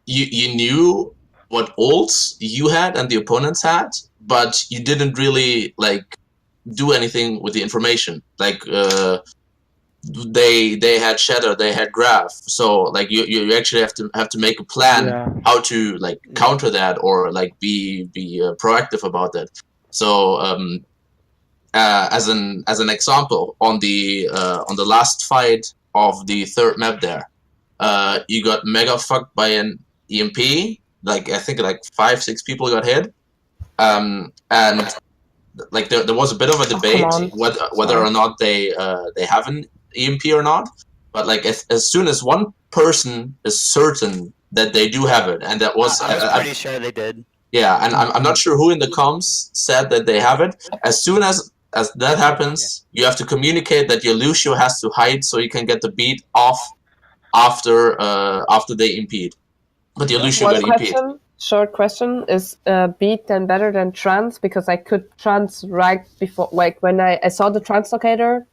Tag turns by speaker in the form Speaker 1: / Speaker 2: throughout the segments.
Speaker 1: you knew what ults you had and the opponents had, but you didn't really like do anything with the information. Like they had shadow, they had graph, so like you actually have to make a plan how to like counter that or like be proactive about that. So as an example, on the last fight of the third map there, you got mega fucked by an EMP. Like I think like 5-6 people got hit, and like there was a bit of a debate whether or not they have an EMP or not. But like as soon as one person is certain that they do have it, and that was
Speaker 2: I was pretty sure they did.
Speaker 1: Yeah, and I'm not sure who in the comms said that they have it. As soon as that happens, you have to communicate that your Lucio has to hide so you can get the beat off after they impede. But your Lucio got impede.
Speaker 3: Short question, is beat then better than trans? Because I could trans right before, like when I saw the translocator,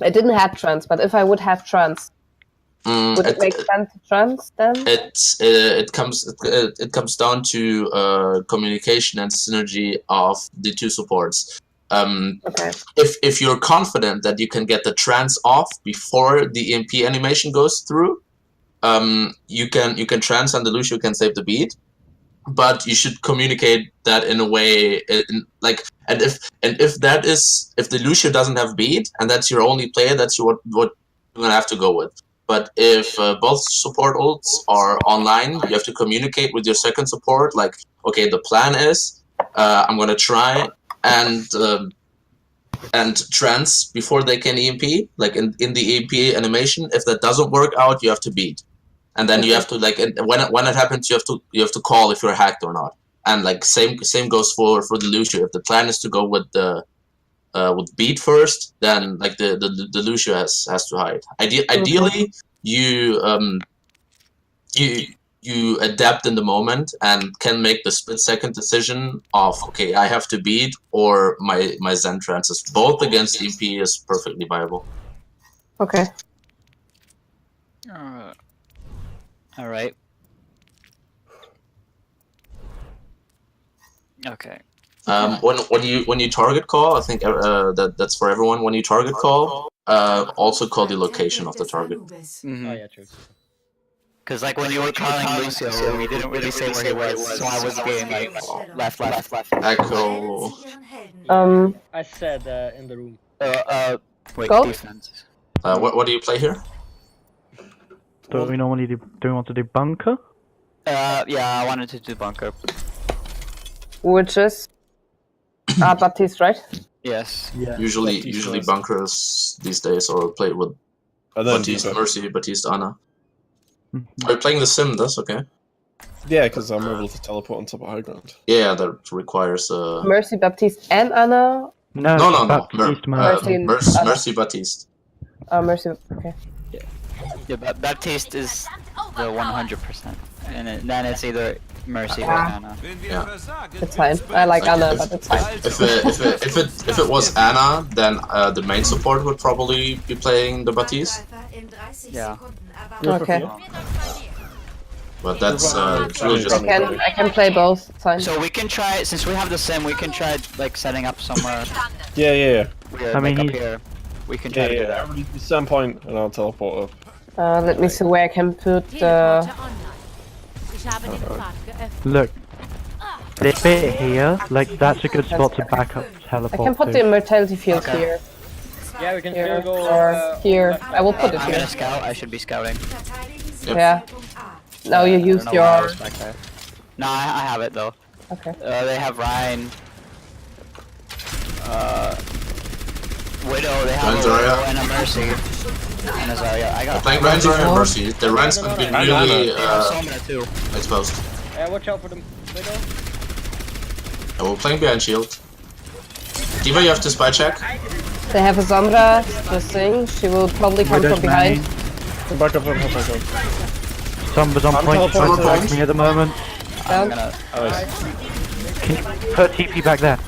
Speaker 3: I didn't have trans, but if I would have trans, would it make sense to trans then?
Speaker 1: It comes down to communication and synergy of the two supports.
Speaker 3: Okay.
Speaker 1: If you're confident that you can get the trans off before the EMP animation goes through, you can trans and the Lucio can save the beat. But you should communicate that in a way, and if the Lucio doesn't have beat and that's your only player, that's what you're gonna have to go with. But if both support ults are online, you have to communicate with your second support. Like, okay, the plan is I'm gonna try and trans before they can EMP. Like in the EMP animation, if that doesn't work out, you have to beat. And then you have to like when it happens, you have to call if you're hacked or not. And like same goes for the Lucio. If the plan is to go with the with beat first, then like the Lucio has to hide. Ideally, you adapt in the moment and can make the split-second decision of, okay, I have to beat or my Zen trances. Both against EMP is perfectly viable.
Speaker 3: Okay.
Speaker 2: All right. Okay.
Speaker 1: When you target call, I think that's for everyone. When you target call, also call the location of the target.
Speaker 2: Mm-hmm.
Speaker 4: Oh yeah, true.
Speaker 2: Because like when you were calling Lucio, we didn't really say where he was, so I was being like left.
Speaker 1: Echo.
Speaker 4: I said in the room.
Speaker 2: Wait,
Speaker 3: Go.
Speaker 2: defense.
Speaker 1: What do you play here?
Speaker 5: Do we normally do we want to do bunker?
Speaker 2: Yeah, I wanted to do bunker.
Speaker 3: Which is Baptiste, right?
Speaker 2: Yes.
Speaker 5: Yeah.
Speaker 1: Usually bunkers these days, or play with Baptiste, Mercy, Baptiste, Ana. Are you playing the sim? That's okay.
Speaker 6: Yeah, because I'm able to teleport on top of high ground.
Speaker 1: Yeah, that requires
Speaker 3: Mercy, Baptiste, and Anna.
Speaker 1: No.
Speaker 5: Baptiste,
Speaker 1: Mercy, Baptiste.
Speaker 3: Mercy. Okay.
Speaker 2: Yeah, but Baptiste is the 100%, and then it's either Mercy or Anna.
Speaker 1: Yeah,
Speaker 3: It's fine. I like Anna, but it's fine.
Speaker 1: If it was Anna, then the main support would probably be playing the Baptiste.
Speaker 2: Yeah.
Speaker 3: Okay.
Speaker 1: But that's it's really just.
Speaker 3: I can play both. It's fine.
Speaker 2: So we can try, since we have the sim, we can try like setting up somewhere.
Speaker 6: Yeah.
Speaker 2: Weird,
Speaker 5: I mean,
Speaker 2: like up here. We can try to do that.
Speaker 6: Everybody to some point, and I'll teleport up.
Speaker 3: Let me see where I can put the.
Speaker 5: Look, this bit here, like that's a good spot to back up teleport.
Speaker 3: I can put the immortality field here.
Speaker 4: Yeah, we can
Speaker 3: Here
Speaker 4: still go.
Speaker 3: or here. I will put it
Speaker 2: I'm
Speaker 3: here.
Speaker 2: gonna scout. I should be scouting.
Speaker 1: Yep.
Speaker 3: Yeah. Now you
Speaker 2: I don't
Speaker 3: used
Speaker 2: know why I
Speaker 3: your.
Speaker 2: was back there. No, I have it though.
Speaker 3: Okay.
Speaker 2: They have Ryan. Widow. They have a Widow and a Mercy. And a Zarya. I got.
Speaker 1: Playing Ryan's and Mercy. The Ryan's gonna be really
Speaker 2: Soma too.
Speaker 1: exposed.
Speaker 4: Yeah, watch out for the widow.
Speaker 1: And we're playing behind shield. Diva, you have to spy check.
Speaker 3: They have a Sombra. This thing. She will probably come from behind.
Speaker 6: Back up.
Speaker 5: Somebody's on point, trying to attack me at the moment.
Speaker 2: I'm
Speaker 3: Down.
Speaker 2: gonna.
Speaker 5: Can you put TP back there?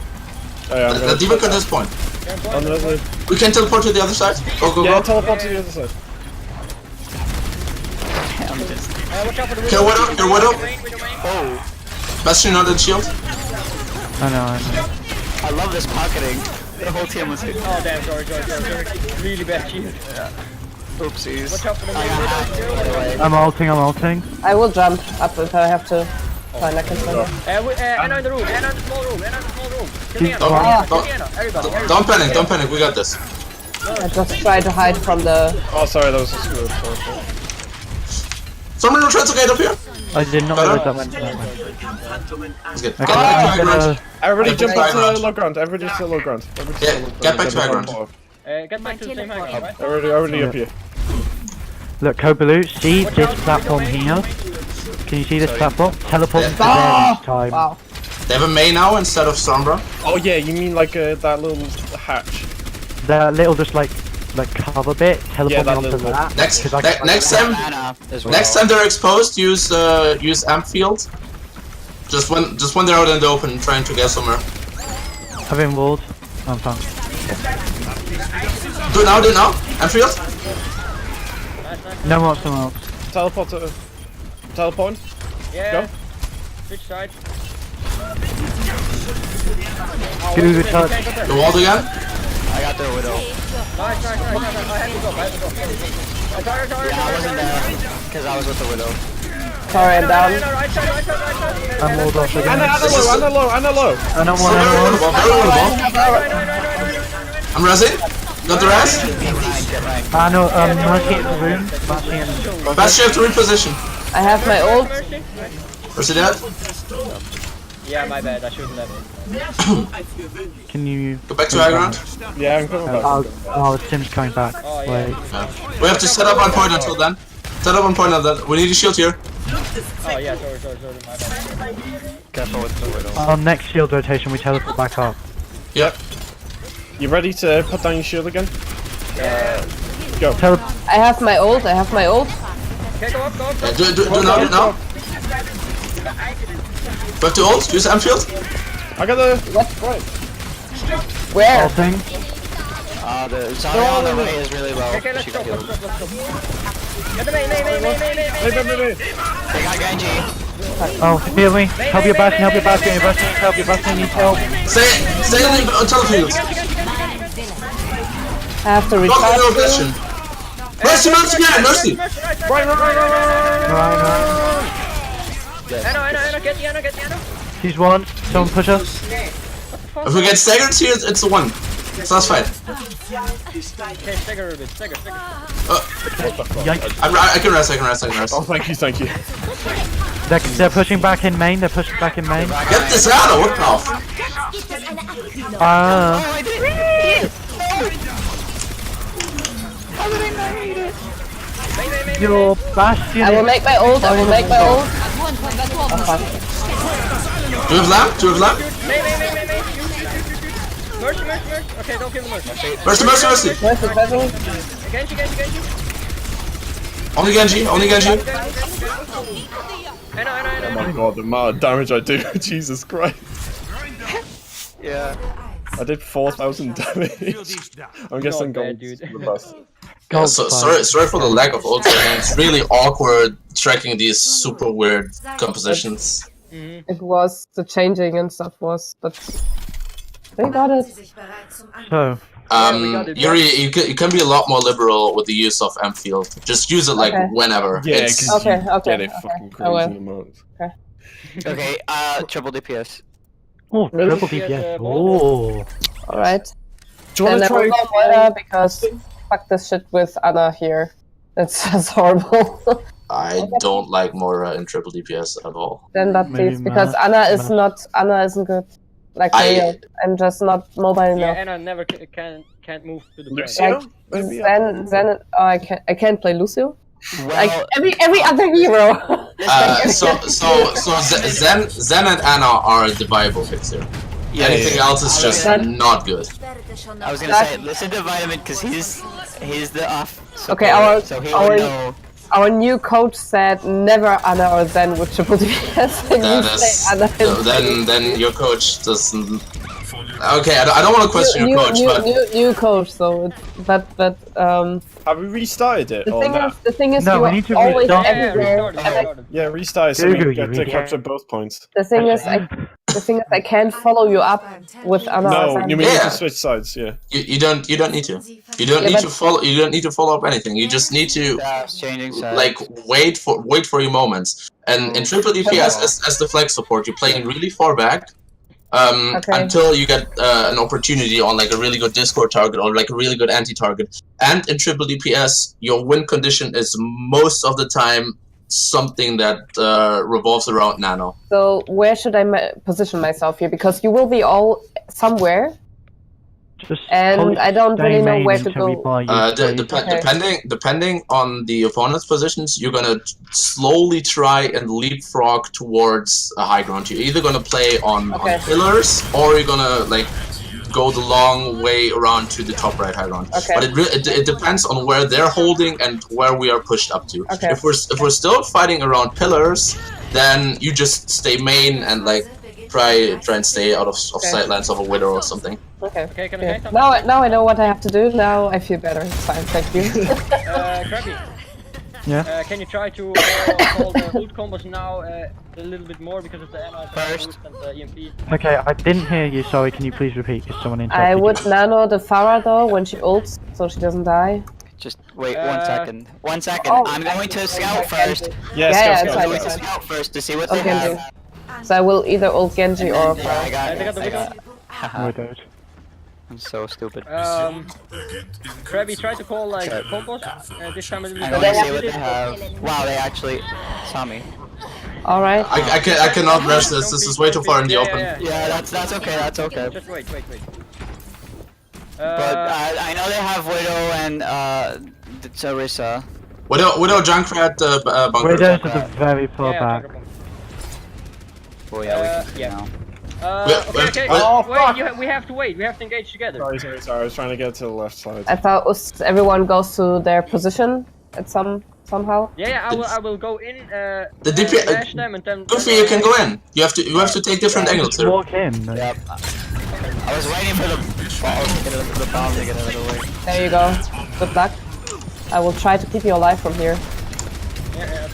Speaker 6: Oh, yeah,
Speaker 1: The Diva got this point.
Speaker 6: on the other side.
Speaker 1: We can teleport to the other side. Go.
Speaker 6: Yeah, teleport to the other side.
Speaker 2: I'm just.
Speaker 4: Watch out for the
Speaker 1: Kill Widow, kill Widow.
Speaker 2: Oh,
Speaker 1: Bastion not in shield.
Speaker 5: I know.
Speaker 2: I love this pocketing. The whole team was hit.
Speaker 4: Oh damn, sorry. Really bad shield.
Speaker 2: Oopsies.
Speaker 4: Watch out for the
Speaker 2: I got hacked, by the way.
Speaker 5: I'm ulting.
Speaker 3: I will jump up if I have to. Fine, I can swing.
Speaker 4: Anna in the room, Anna in the small room, Kill me, Anna.
Speaker 1: Don't panic, we got this.
Speaker 3: I just try to hide from the.
Speaker 6: Oh, sorry, that was a screw. Sorry.
Speaker 1: Someone will translocate up here.
Speaker 5: I did not realize that went.
Speaker 1: Let's get
Speaker 5: Okay,
Speaker 1: back to high
Speaker 5: I'm
Speaker 1: ground.
Speaker 5: gonna.
Speaker 6: Everybody
Speaker 1: Get
Speaker 6: jump
Speaker 1: back
Speaker 6: back
Speaker 1: to high
Speaker 6: to low ground. Everybody to low ground.
Speaker 1: Get back to high ground.
Speaker 4: Get back to the same high ground, right?
Speaker 6: Everybody up here.
Speaker 5: Look, Kobalu, see this platform here? Can you see this platform? Teleport to there each time.
Speaker 3: Wow.
Speaker 1: They have a Mei now instead of Sombra.
Speaker 6: Oh yeah, you mean like that little hatch?
Speaker 5: That little just like cover bit, teleport
Speaker 6: Yeah,
Speaker 5: me
Speaker 6: that
Speaker 5: onto
Speaker 6: little
Speaker 5: that.
Speaker 1: Next,
Speaker 5: 'cause I can-
Speaker 1: next time,
Speaker 2: Anna as well.
Speaker 1: next time they're exposed, use amp field. Just when they're out in the open, trying to get somewhere.
Speaker 5: I've been walled. I'm fine.
Speaker 1: Do it now, amp field.
Speaker 5: No more someone else.
Speaker 6: Teleport.
Speaker 4: Yeah.
Speaker 6: Go.
Speaker 4: Switch side.
Speaker 5: Google touch.
Speaker 1: The wall again.
Speaker 2: I got the Widow.
Speaker 4: Nice. I had to go. Sorry.
Speaker 2: Yeah, I wasn't there because I was with the Widow.
Speaker 3: Sorry, I'm down.
Speaker 4: Right side.
Speaker 5: I'm walled off again.
Speaker 6: Anna low.
Speaker 5: I don't want
Speaker 1: Very
Speaker 5: anyone.
Speaker 1: I'm resing. Got the rest.
Speaker 2: Get rank.
Speaker 5: I know, Mercy in the room. Mercy in.
Speaker 1: Bastion have to reposition.
Speaker 3: I have my ult.
Speaker 1: Where's it at?
Speaker 4: Yeah, my bad. I shouldn't have.
Speaker 5: Can you.
Speaker 1: Go back to high ground.
Speaker 6: Yeah, I'm coming back.
Speaker 5: Oh, Tim's coming back.
Speaker 4: Oh, yeah.
Speaker 5: Wait.
Speaker 1: We have to set up on point until then. Set up on point until then. We need a shield here.
Speaker 4: Oh yeah, sorry. My bad.
Speaker 2: Careful with the Widow.
Speaker 5: On next shield rotation, we teleport back up.
Speaker 1: Yep.
Speaker 6: You ready to put down your shield again?
Speaker 3: I have my ult.
Speaker 4: Okay, go up.
Speaker 1: Yeah, do now. Back to ult. Use amp field.
Speaker 6: I got the.
Speaker 3: Where?
Speaker 5: Ulting.
Speaker 2: The Zarya on the right is really low.
Speaker 4: Okay, let's
Speaker 2: She
Speaker 4: go.
Speaker 2: got healed.
Speaker 4: Get the main.
Speaker 2: They got Genji.
Speaker 5: Oh, heal me. Help your Bastion, help your Bastion needs help.
Speaker 1: Stay on telefield.
Speaker 3: I have to
Speaker 1: Block
Speaker 3: recharge.
Speaker 1: the Bastion. Mercy.
Speaker 5: Right.
Speaker 4: Anna, get the Anna.
Speaker 5: She's one. Someone push us.
Speaker 1: If we get staggered here, it's a 1. So that's fine.
Speaker 4: Okay, stagger a bit. Stagger.
Speaker 5: Yikes.
Speaker 1: I can rest.
Speaker 6: Oh, thank you.
Speaker 5: They're pushing back in main.
Speaker 1: Get this out! What off?
Speaker 5: Your Bastion.
Speaker 3: I will make my ult.
Speaker 1: Do you have lamp?
Speaker 4: May. Mercy. Okay, don't kill the Mercy.
Speaker 1: Mercy.
Speaker 4: Genji.
Speaker 1: Only Genji.
Speaker 4: Anna.
Speaker 6: Oh my god, the amount of damage I do. Jesus Christ.
Speaker 2: Yeah.
Speaker 6: I did 4,000 damage. I'm guessing
Speaker 4: Not bad,
Speaker 6: gold
Speaker 4: dude.
Speaker 6: the best.
Speaker 1: Yeah, so, sorry for the lack of ulti. It's really awkward tracking these super weird compositions.
Speaker 3: It was the changing and stuff but they got it.
Speaker 5: So,
Speaker 1: Yuri, you can be a lot more liberal with the use of amp field. Just use it like
Speaker 3: Okay.
Speaker 1: whenever.
Speaker 6: Yeah,
Speaker 1: It's-
Speaker 6: because
Speaker 3: Okay,
Speaker 6: you
Speaker 3: okay,
Speaker 6: get it
Speaker 3: okay.
Speaker 6: fucking
Speaker 3: I will.
Speaker 6: crazy amounts.
Speaker 2: Okay, triple DPS.
Speaker 5: oh, triple
Speaker 4: Yes,
Speaker 5: DPS.
Speaker 4: ball.
Speaker 5: Oh.
Speaker 3: Alright.
Speaker 6: Do you
Speaker 3: And
Speaker 6: want
Speaker 3: I
Speaker 6: to
Speaker 3: will
Speaker 6: try?
Speaker 3: go Moira because fuck this shit with Anna here. It's just horrible.
Speaker 1: I don't like Moira in triple DPS at all.
Speaker 3: Then that
Speaker 5: Maybe
Speaker 3: please, because
Speaker 5: Matt.
Speaker 3: Anna isn't good. Like
Speaker 1: I-
Speaker 3: I'm just not mobile
Speaker 4: Yeah,
Speaker 3: enough.
Speaker 4: Anna never can't move to the point.
Speaker 6: Lucio?
Speaker 3: Like
Speaker 6: Maybe,
Speaker 3: then I can't play Lucio. Like
Speaker 2: Well,
Speaker 3: every other hero.
Speaker 1: So Zen and Anna are the viable picks here. Anything else is just not good.
Speaker 2: I was gonna say, listen to Vitamin because he's the off.
Speaker 3: Okay,
Speaker 2: support, so he
Speaker 3: our-
Speaker 2: would know.
Speaker 3: Our new coach said never Anna or Zen with triple DPS. And
Speaker 1: That
Speaker 3: you
Speaker 1: is,
Speaker 3: say Anna
Speaker 1: then your coach doesn't Okay, I don't want to question your coach, but
Speaker 3: new coach. So, but
Speaker 6: Have we restarted it?
Speaker 3: the thing is,
Speaker 5: No,
Speaker 3: you
Speaker 5: we
Speaker 3: are
Speaker 5: need to
Speaker 3: always
Speaker 5: restart.
Speaker 3: everywhere.
Speaker 6: Yeah, restart so
Speaker 5: Google,
Speaker 6: we get
Speaker 5: you
Speaker 6: to
Speaker 5: idiot.
Speaker 6: capture both points.
Speaker 3: The thing is, I can't follow you up with Anna.
Speaker 6: No, you mean we
Speaker 1: Yeah.
Speaker 6: can switch sides? Yeah.
Speaker 1: you don't need to. You don't need to follow. You don't need to follow up anything. You just need to
Speaker 2: Changing sides.
Speaker 1: like wait for your moments. And in triple DPS, as the flex support, you're playing really far back. Until you get an opportunity on like a really good Discord target or like a really good anti-target. And in triple DPS, your win condition is most of the time something that revolves around Nano.
Speaker 3: So where should I position myself here? Because you will be all somewhere,
Speaker 5: Just
Speaker 3: and I don't really know where to go.
Speaker 1: Depending on the opponent's positions, you're gonna slowly try and leapfrog towards a high ground. You're either gonna play on pillars, or you're gonna like go the long way around to the top right high ground. But it depends on where they're holding and where we are pushed up to. If we're still fighting around pillars, then you just stay main and like try and stay out of sightlines of a widow or something.
Speaker 4: Okay, can I
Speaker 3: Now I know what I have to do. Now I feel better. It's fine, thank you.
Speaker 4: Krabby.
Speaker 5: Yeah.
Speaker 4: Can you try to call the ult combos now a little bit more because of the NR
Speaker 2: First.
Speaker 4: and the EMP?
Speaker 5: Okay, I didn't hear you. Sorry, can you please repeat? Because someone interrupted
Speaker 3: I would
Speaker 5: you.
Speaker 3: nano the Farah though when she ults, so she doesn't die.
Speaker 2: Just wait 1 second. 1 second.
Speaker 3: Oh.
Speaker 2: I'm going to scout first.
Speaker 3: Yeah,
Speaker 6: scout.
Speaker 3: it's fine.
Speaker 2: Scout first to see what
Speaker 3: Okay,
Speaker 2: they have.
Speaker 3: so I will either ult Genji or
Speaker 2: Yeah,
Speaker 3: Farah.
Speaker 2: I got
Speaker 4: they got the
Speaker 2: it.
Speaker 4: widow.
Speaker 5: Oh, dude.
Speaker 2: I'm so stupid.
Speaker 4: Krabby, try to call like combos. This time a little
Speaker 2: I
Speaker 4: bit.
Speaker 2: want to see what they have. Wow, they actually saw me.
Speaker 3: Alright.
Speaker 1: I cannot rush this. This is way too far in the open.
Speaker 2: Yeah, that's okay. That's okay.
Speaker 4: Just wait.
Speaker 2: But I know they have Widow and the Teresa.
Speaker 1: Widow Junkrat bunker.
Speaker 5: Widows are the very far back.
Speaker 2: Oh yeah, we can now.
Speaker 4: Okay.
Speaker 1: Oh,
Speaker 4: wait, we have to wait. We have to engage together.
Speaker 6: Sorry. I was trying to get to the left side.
Speaker 3: I thought everyone goes to their position at somehow.
Speaker 4: Yeah, I will go in.
Speaker 1: The DP.
Speaker 4: Dash them and then.
Speaker 1: Goofy, you can go in. You have to take different angles here.
Speaker 5: Walk in.
Speaker 2: Yep. I was waiting for the bomb to get out of the way.
Speaker 3: There you go. Good luck. I will try to keep you alive from here.
Speaker 4: Yeah,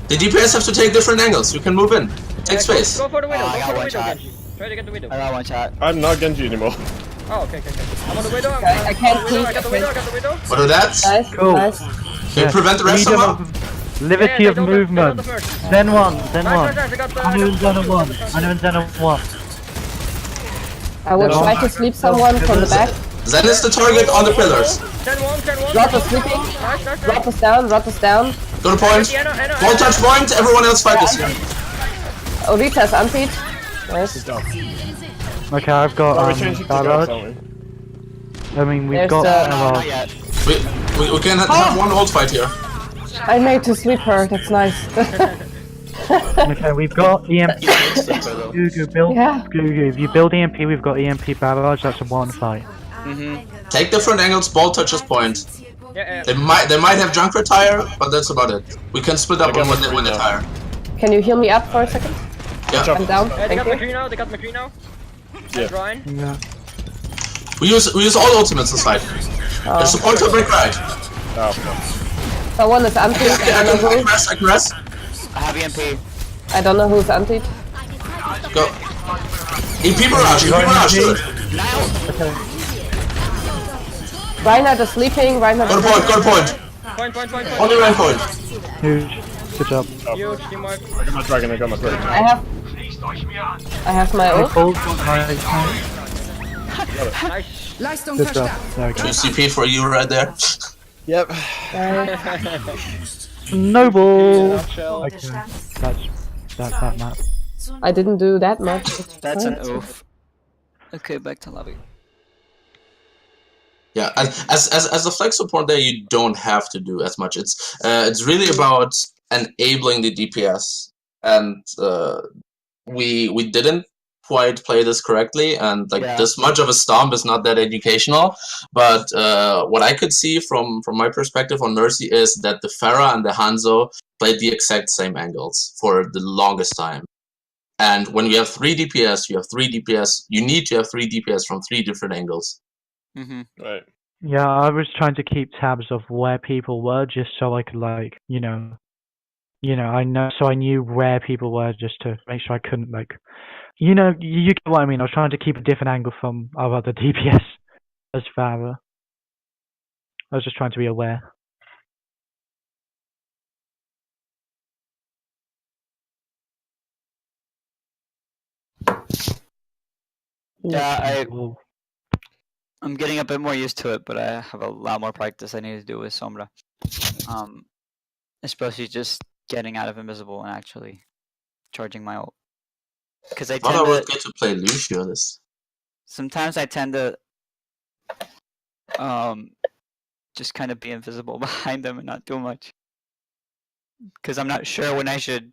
Speaker 1: The DPS have to take different angles. You can move in. Take space.
Speaker 4: Go for the widow.
Speaker 2: I got
Speaker 4: Go for the
Speaker 2: one
Speaker 4: widow,
Speaker 2: shot.
Speaker 4: Genji. Try to get the widow.
Speaker 2: I got 1 shot.
Speaker 6: I'm not Genji anymore.
Speaker 4: Oh, okay. I'm on the widow.
Speaker 3: I can't
Speaker 4: I got the
Speaker 3: see.
Speaker 4: widow. I got the widow.
Speaker 1: What are that?
Speaker 3: Nice,
Speaker 5: Cool.
Speaker 3: nice.
Speaker 1: Can you prevent the rest
Speaker 5: Freedom
Speaker 1: somehow?
Speaker 5: of liberty
Speaker 4: Yeah,
Speaker 5: of
Speaker 4: they don't
Speaker 5: movement.
Speaker 4: have the mercy.
Speaker 5: Zen 1, Zen 1.
Speaker 4: Nice, I got the.
Speaker 5: I know Zen 1. I know Zen 1.
Speaker 3: I will try to sleep someone from the back.
Speaker 1: Zen is the target on the pillars.
Speaker 4: 10-1.
Speaker 3: Rot is sleeping.
Speaker 4: Nice.
Speaker 3: Rot is down. Rot is down.
Speaker 1: Go to point. Ball touch point. Everyone else fight this here.
Speaker 3: Orita is antied. Nice.
Speaker 5: Okay, I've got
Speaker 6: We're changing to guards,
Speaker 5: barrage.
Speaker 6: aren't we?
Speaker 5: I mean, we've
Speaker 3: There's,
Speaker 5: got
Speaker 3: uh,
Speaker 2: Not
Speaker 5: barrage.
Speaker 2: yet.
Speaker 1: We can have one ult fight here.
Speaker 3: I made to sleep her. That's nice.
Speaker 5: Okay, we've got EMP. Gugu, build.
Speaker 3: Yeah.
Speaker 5: Gugu, if you build EMP, we've got EMP barrage. That's a 1 fight.
Speaker 1: Take different angles. Ball touches point.
Speaker 4: Yeah.
Speaker 1: They might have Junkrat tire, but that's about it. We can split up when they tire.
Speaker 3: Can you heal me up for a second?
Speaker 1: Yeah.
Speaker 3: I'm down.
Speaker 4: They
Speaker 3: Thank
Speaker 4: got
Speaker 3: you.
Speaker 4: McCree now.
Speaker 6: Yeah.
Speaker 4: And Ryan.
Speaker 5: Yeah.
Speaker 1: We use all ultimates this fight. There's support to break right.
Speaker 6: Oh,
Speaker 3: Someone is antied.
Speaker 1: I can rest.
Speaker 2: I have EMP.
Speaker 3: I don't know who's antied.
Speaker 1: Go. EP barrage. Do it.
Speaker 3: Reinhardt is sleeping. Reinhardt
Speaker 1: Go
Speaker 3: is
Speaker 1: to point.
Speaker 4: Point.
Speaker 1: Only right point.
Speaker 5: Huge. Good job.
Speaker 4: Huge teamwork.
Speaker 6: I got my dragon.
Speaker 3: I have my ult.
Speaker 5: Hold.
Speaker 4: Nice.
Speaker 5: Good job. There we go.
Speaker 1: 2 CP for you right there.
Speaker 6: Yep.
Speaker 5: Noble.
Speaker 4: Nutshell.
Speaker 5: Okay, that's that map.
Speaker 3: I didn't do that much.
Speaker 2: That's an oof. Okay, back to lobby.
Speaker 1: Yeah, as a flex support there, you don't have to do as much. It's really about enabling the DPS, and we didn't quite play this correctly, and this much of a stomp is not that educational. But what I could see from my perspective on Mercy is that the Pharah and the Hanzo played the exact same angles for the longest time. And when you have 3 DPS, you have 3 DPS. You need to have 3 DPS from 3 different angles.
Speaker 6: Right.
Speaker 5: Yeah, I was trying to keep tabs of where people were, just so I could like, so I knew where people were, just to make sure I couldn't like, you get what I mean. I was trying to keep a different angle from our other DPS as Farah. I was just trying to be aware.
Speaker 2: Yeah, I'm getting a bit more used to it, but I have a lot more practice I need to do with Sombra. Especially just getting out of invisible and actually charging my ult. Because I
Speaker 1: thought
Speaker 2: tend
Speaker 1: I would
Speaker 2: to
Speaker 1: get to play Lucio this.
Speaker 2: sometimes I tend to just kind of be invisible behind them and not do much. Because I'm not sure when I should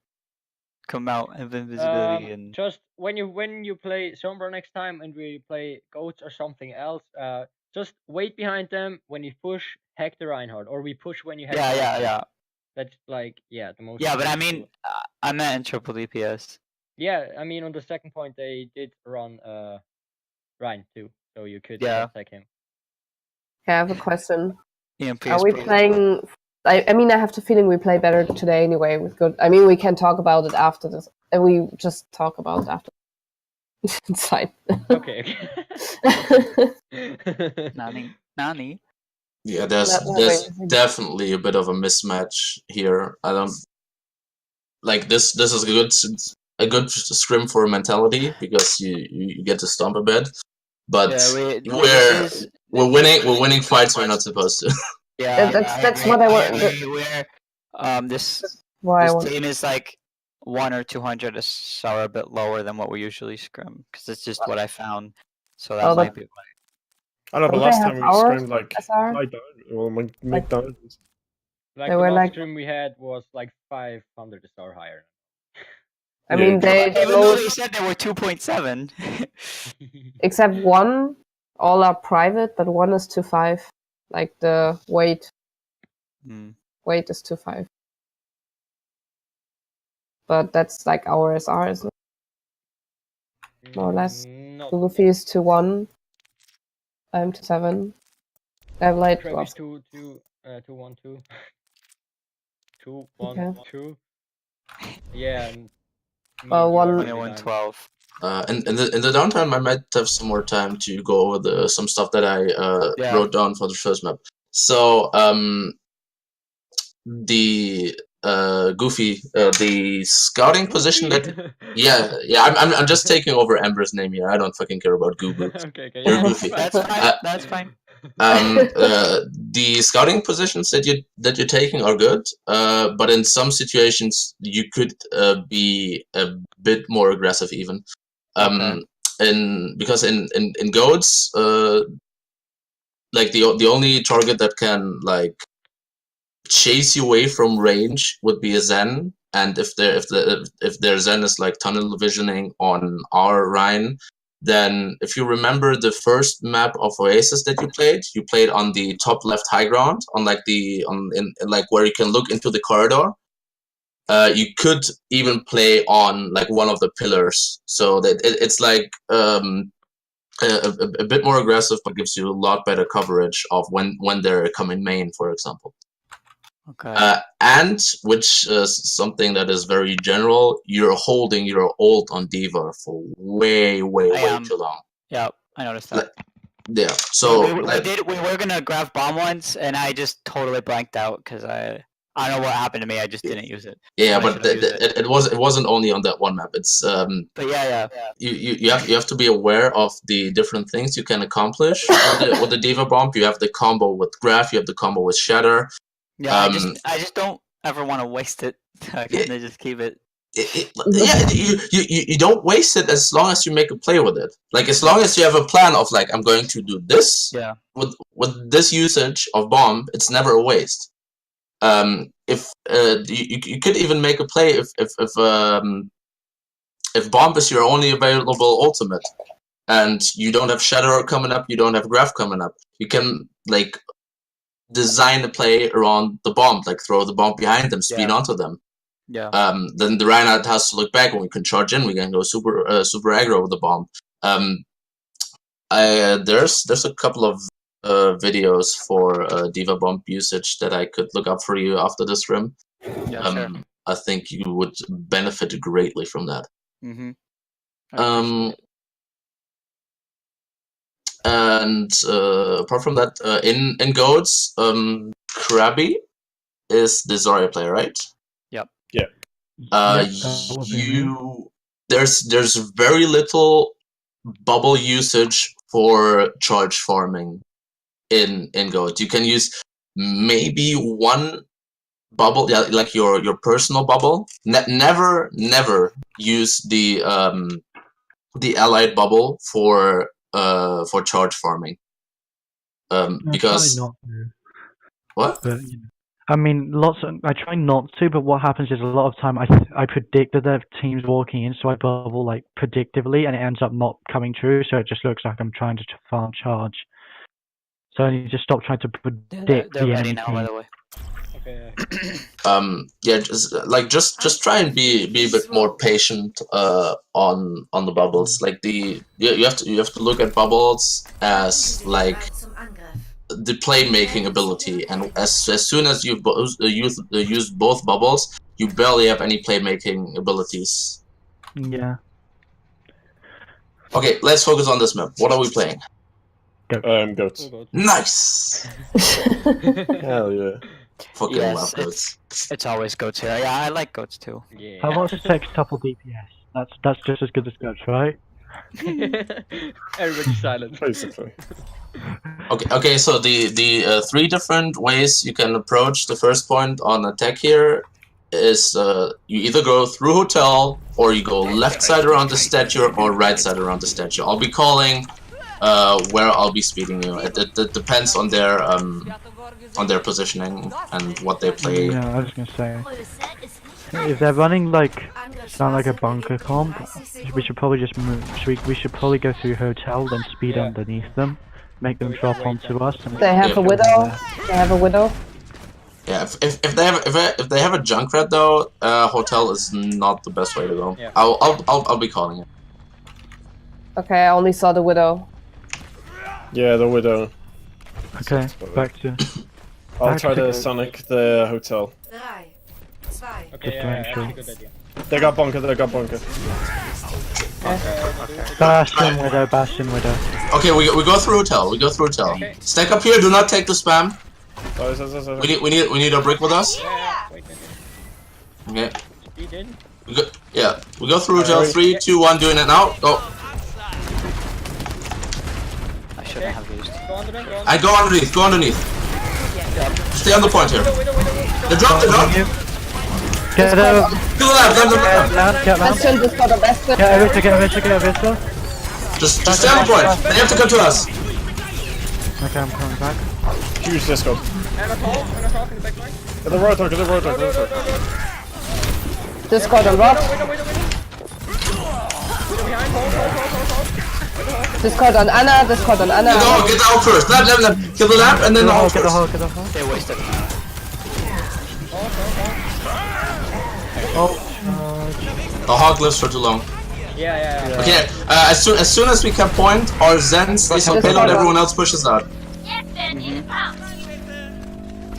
Speaker 2: come out of invisibility and
Speaker 4: just when you play Sombra next time and we play Goats or something else, just wait behind them when you push, hack the Reinhardt, or we push when you hack.
Speaker 2: yeah.
Speaker 4: That's like the most.
Speaker 2: Yeah, but I mean, I meant in triple DPS.
Speaker 4: Yeah, I mean on the second point they did run Rein too, so you could attack him.
Speaker 3: I have a question.
Speaker 2: EMP
Speaker 3: Are we playing? I mean, I have the feeling we play better today anyway with good. I mean, we can talk about it after this. And we just talk about it after. It's fine.
Speaker 4: Okay.
Speaker 2: Nani.
Speaker 1: Yeah, there's definitely a bit of a mismatch here. I don't like this. This is a good scrim for mentality because you get to stomp a bit, but we're winning fights we're not supposed to.
Speaker 2: Yeah,
Speaker 3: that's what I want.
Speaker 2: This
Speaker 3: Why
Speaker 2: team is like 100 or 200 are a bit lower than what we usually scrim because it's just what I found. So that might be why.
Speaker 6: I know, but last time we scrimmed like McDonald's.
Speaker 4: Like the last scrim we had was like 500 SR higher.
Speaker 3: I mean,
Speaker 2: even though they said they were 2.7.
Speaker 3: Except one, all are private, but one is 2.5. Like the weight. Weight is 2.5. But that's like our SR, isn't it? More or less. Luffy is 2.1. I'm 2.7. Evlight
Speaker 4: was 2.1.2. 2.1.2. Yeah. And
Speaker 3: well,
Speaker 2: 1.12.
Speaker 1: In the downtime, I might have some more time to go over some stuff that I wrote down for the first map. So the Goofy, the scouting position that I'm just taking over Ember's name here. I don't fucking care about Goo.
Speaker 4: Okay,
Speaker 1: you're Goofy.
Speaker 2: That's fine.
Speaker 1: The scouting positions that you're taking are good, but in some situations you could be a bit more aggressive even. Because in goats, like the only target that can like chase you away from range would be a Zen, and if their Zen is like tunnel visioning on our Rhine, then if you remember the first map of Oasis that you played on the top left high ground, on like like where you can look into the corridor. You could even play on like one of the pillars, so that it's like a bit more aggressive, but gives you a lot better coverage of when they're coming main, for example.
Speaker 2: Okay.
Speaker 1: And which is something that is very general. You're holding your ult on D.Va for way too long.
Speaker 2: Yeah, I noticed that.
Speaker 1: Yeah. So
Speaker 2: we were gonna grab bomb once, and I just totally blanked out because I don't know what happened to me. I just didn't use it.
Speaker 1: Yeah, but it wasn't only on that one map. It's
Speaker 2: But yeah.
Speaker 1: You have to be aware of the different things you can accomplish with the D.Va bomb. You have the combo with Graph. You have the combo with Shatter.
Speaker 2: Yeah, I just don't ever want to waste it. I kind of just keep it.
Speaker 1: You don't waste it as long as you make a play with it. Like as long as you have a plan of like I'm going to do this.
Speaker 2: Yeah.
Speaker 1: With this usage of bomb, it's never a waste. If you could even make a play if bomb is your only available ultimate, and you don't have Shadow coming up, you don't have Graph coming up, you can like design a play around the bomb, like throw the bomb behind them, speed onto them. then the Reinhardt has to look back, and we can charge in. We can go super aggro with the bomb. There's a couple of videos for Diva Bomb usage that I could look up for you after this stream.
Speaker 2: Sure.
Speaker 1: I think you would benefit greatly from that. And apart from that, in Goats, Krabby is the Zarya player, right?
Speaker 2: Yep.
Speaker 6: Yeah.
Speaker 1: There's very little bubble usage for charge farming in Goat. You can use maybe one bubble, like your personal bubble. Never use the allied bubble for charge farming. Because
Speaker 5: not to.
Speaker 1: What?
Speaker 5: But, I mean, I try not to, but what happens is a lot of time I predict that the team's walking in, so I bubble like predictively, and it ends up not coming true. So it just looks like I'm trying to farm charge. So I need to stop trying to predict
Speaker 2: They're
Speaker 5: the
Speaker 2: ready
Speaker 5: enemy
Speaker 2: now,
Speaker 5: team.
Speaker 2: by the way.
Speaker 4: Okay.
Speaker 1: Just try and be a bit more patient on the bubbles. Like you have to look at bubbles as like the playmaking ability, and as soon as you've used both bubbles, you barely have any playmaking abilities.
Speaker 5: Yeah.
Speaker 1: Okay, let's focus on this map. What are we playing?
Speaker 6: Goats.
Speaker 1: Nice.
Speaker 6: Hell yeah.
Speaker 1: Fucking love Goats.
Speaker 2: It's always Goats here. Yeah, I like Goats too.
Speaker 4: Yeah.
Speaker 5: How about sextuple DPS? That's just as good as Goats, right?
Speaker 4: Everybody's silent.
Speaker 6: Basically.
Speaker 1: Okay. So the three different ways you can approach the first point on attack here is you either go through hotel, or you go left side around the statue, or right side around the statue. I'll be calling where I'll be speeding you. It depends on their positioning and what they play.
Speaker 5: Yeah, I was gonna say. If they're running sound like a bunker comp, we should probably just move. We should probably go through hotel, then speed underneath them, make them drop onto us. And
Speaker 3: They have a widow. They have a widow.
Speaker 1: Yeah, if they have a Junkrat though, hotel is not the best way to go.
Speaker 4: Yeah.
Speaker 1: I'll be calling it.
Speaker 3: Okay, I only saw the widow.
Speaker 6: Yeah, the widow.
Speaker 5: Okay, back to.
Speaker 6: I'll try to Sonic the hotel.
Speaker 4: Okay,
Speaker 5: Just to make
Speaker 4: that's
Speaker 5: sure.
Speaker 4: a good idea.
Speaker 6: They got bunker.
Speaker 5: Bastion widow.
Speaker 1: Okay, we go through hotel.
Speaker 4: Okay.
Speaker 1: Stack up here. Do not take the spam.
Speaker 6: Sorry.
Speaker 1: We need a brick with us.
Speaker 4: Yeah. Wait.
Speaker 1: Okay.
Speaker 4: Speed in.
Speaker 1: We go through hotel. 3, 2, 1. Doing it now. Go.
Speaker 2: I shouldn't have used.
Speaker 4: Go under them.
Speaker 1: I go underneath. Stay on the point here. They drop.
Speaker 5: Get out!
Speaker 1: To the left.
Speaker 5: Get
Speaker 3: Bastion, just got a Bastion.
Speaker 5: Get a Vista.
Speaker 1: Just stay on the point. They have to come to us.
Speaker 5: Okay, I'm coming back.
Speaker 6: Huge disco.
Speaker 4: And a call in the back line.
Speaker 6: Get the rotor.
Speaker 3: Discord on rock.
Speaker 4: Widow behind. Hold.
Speaker 3: Discord on Anna. Discord on Anna.
Speaker 1: Get out first. Left. Kill the lamp and then the hole
Speaker 5: Get the
Speaker 1: first.
Speaker 5: hole.
Speaker 2: They wasted.
Speaker 1: The hog lives for too long.
Speaker 4: Yeah.
Speaker 1: Okay, as soon as we can point, our Zen stays on payload, everyone else pushes out.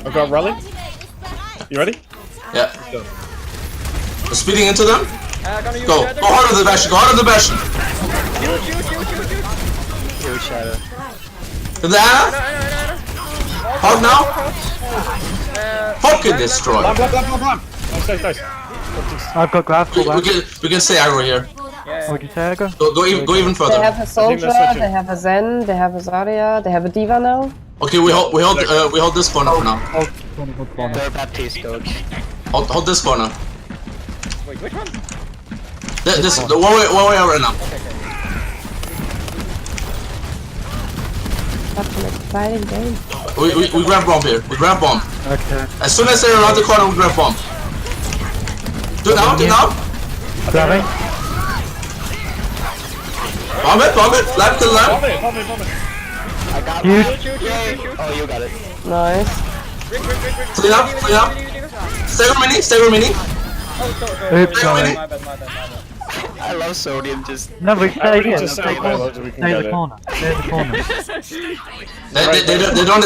Speaker 6: I've got rally. You ready?
Speaker 1: Yeah. We're speeding into them. Go
Speaker 4: Go
Speaker 1: hard on the Bastion.
Speaker 2: Huge shadow.
Speaker 1: To the Anna. Hog now. Fucking destroy.
Speaker 6: Nice.
Speaker 5: I've got grab.
Speaker 1: We can stay aggro here.
Speaker 5: What did you say, Ego?
Speaker 1: Go even
Speaker 3: They
Speaker 1: further.
Speaker 3: have a soldier.
Speaker 6: switching.
Speaker 3: They have a Zen. They have a Zarya. They have a Diva now.
Speaker 1: Okay, we hold this corner for now.
Speaker 2: They're Baptiste dogs.
Speaker 1: Hold this corner.
Speaker 4: Wait, which one?
Speaker 1: This the one way right now.
Speaker 3: That's an exciting game.
Speaker 1: We grab bomb here. We grab bomb.
Speaker 5: Okay.
Speaker 1: As soon as they're around the corner, we grab bomb. Do it now.
Speaker 5: Grabbing.
Speaker 1: Bomb it. Lamp kill lamp.
Speaker 2: I got
Speaker 5: Huge.
Speaker 2: one. Oh, you got it.
Speaker 3: Nice.
Speaker 1: Clean up. Stay with mini.
Speaker 5: Oops, sorry.
Speaker 4: My bad.
Speaker 2: I love sodium. Just
Speaker 5: No, we stay here.
Speaker 6: Just
Speaker 5: Stay
Speaker 6: say Payload so we can
Speaker 5: in
Speaker 6: get
Speaker 5: the
Speaker 6: it.
Speaker 5: corner. Stay in the corner.